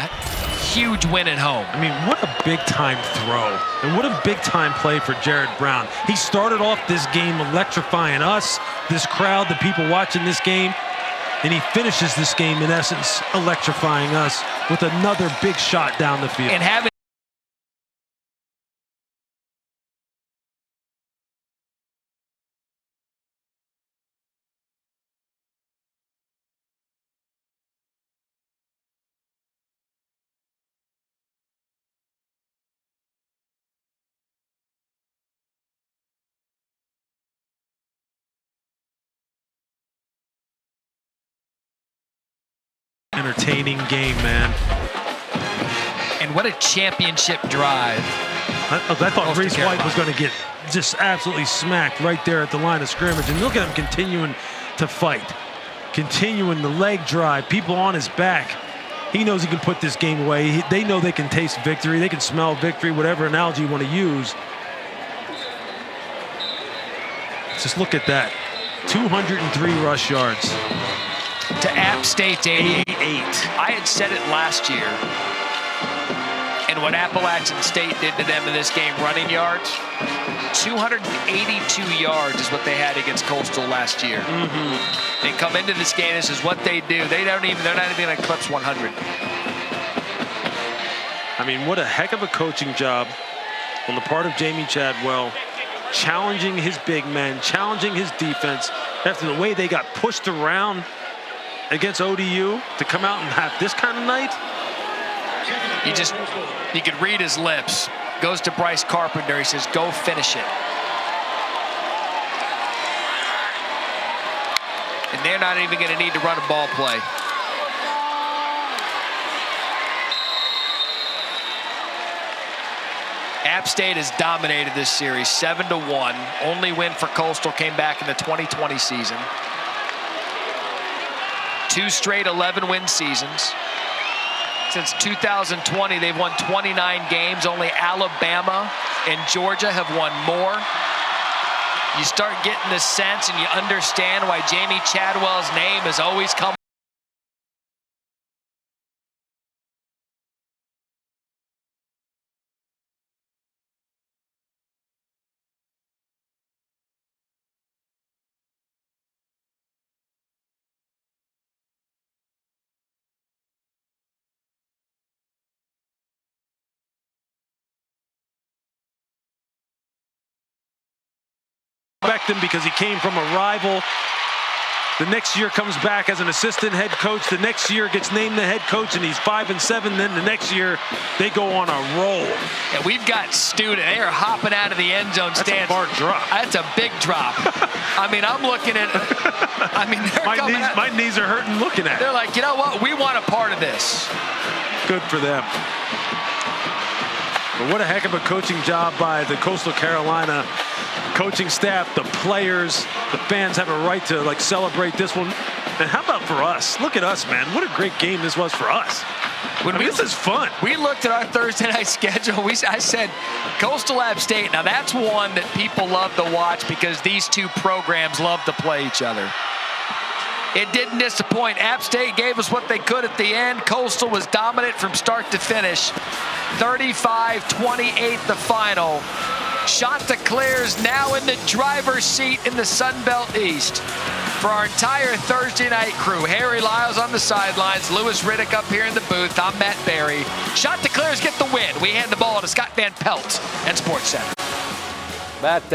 huge win at home. I mean, what a big-time throw. And what a big-time play for Jared Brown. He started off this game electrifying us, this crowd, the people watching this game, and he finishes this game, in essence, electrifying us with another big shot down the field. And having entertaining game, man. And what a championship drive. I thought Reese White was going to get just absolutely smacked right there at the line of scrimmage. And look at him continuing to fight, continuing the leg drive, people on his back. He knows he can put this game away. They know they can taste victory. They can smell victory, whatever analogy you want to use. Just look at that. 203 rush yards. To App State's 88. 88. I had said it last year. And what Appalachian State did to them in this game, running yards, 282 yards is what they had against Coastal last year. They come into this game, this is what they do. They're not even going to eclipse 100. I mean, what a heck of a coaching job on the part of Jamie Chadwell, challenging his big men, challenging his defense after the way they got pushed around against ODU to come out and have this kind of night. You could read his lips. Goes to Bryce Carpenter. He says, go finish it. And they're not even going to need to run a ball play. App State has dominated this series 7-1. Only win for Coastal came back in the 2020 season. 2 straight 11-win seasons. Since 2020, they've won 29 games. Only Alabama and Georgia have won more. You start getting the sense and you understand why Jamie Chadwell's name has always come. Respect him because he came from a rival. The next year comes back as an assistant head coach. The next year gets named the head coach, and he's 5-7. Then the next year, they go on a roll. And we've got Student. They are hopping out of the end zone That's stance. a far drop. That's a big drop. I mean, I'm looking at. I mean, my knees are hurting looking at it. They're like, you know what? We want a part of this. Good for them. But what a heck of a coaching job by the Coastal Carolina coaching staff, the players, the fans have a right to celebrate this one. And how about for us? Look at us, man. What a great game this was for us. This is fun. We looked at our Thursday night schedule. I said Coastal App State. Now that's one that people love to watch because these two programs love to play each other. It didn't disappoint. App State gave us what they could at the end. Coastal was dominant from start to finish. 35-28 the final. Chanticleer's now in the driver's seat in the Sun Belt East. For our entire Thursday night crew, Harry Lyles on the sidelines, Lewis Riddick up here in the booth, I'm Matt Barry. Chanticleers get the win. We hand the ball to Scott Van Pelt and Sports Center. Matt, thanks.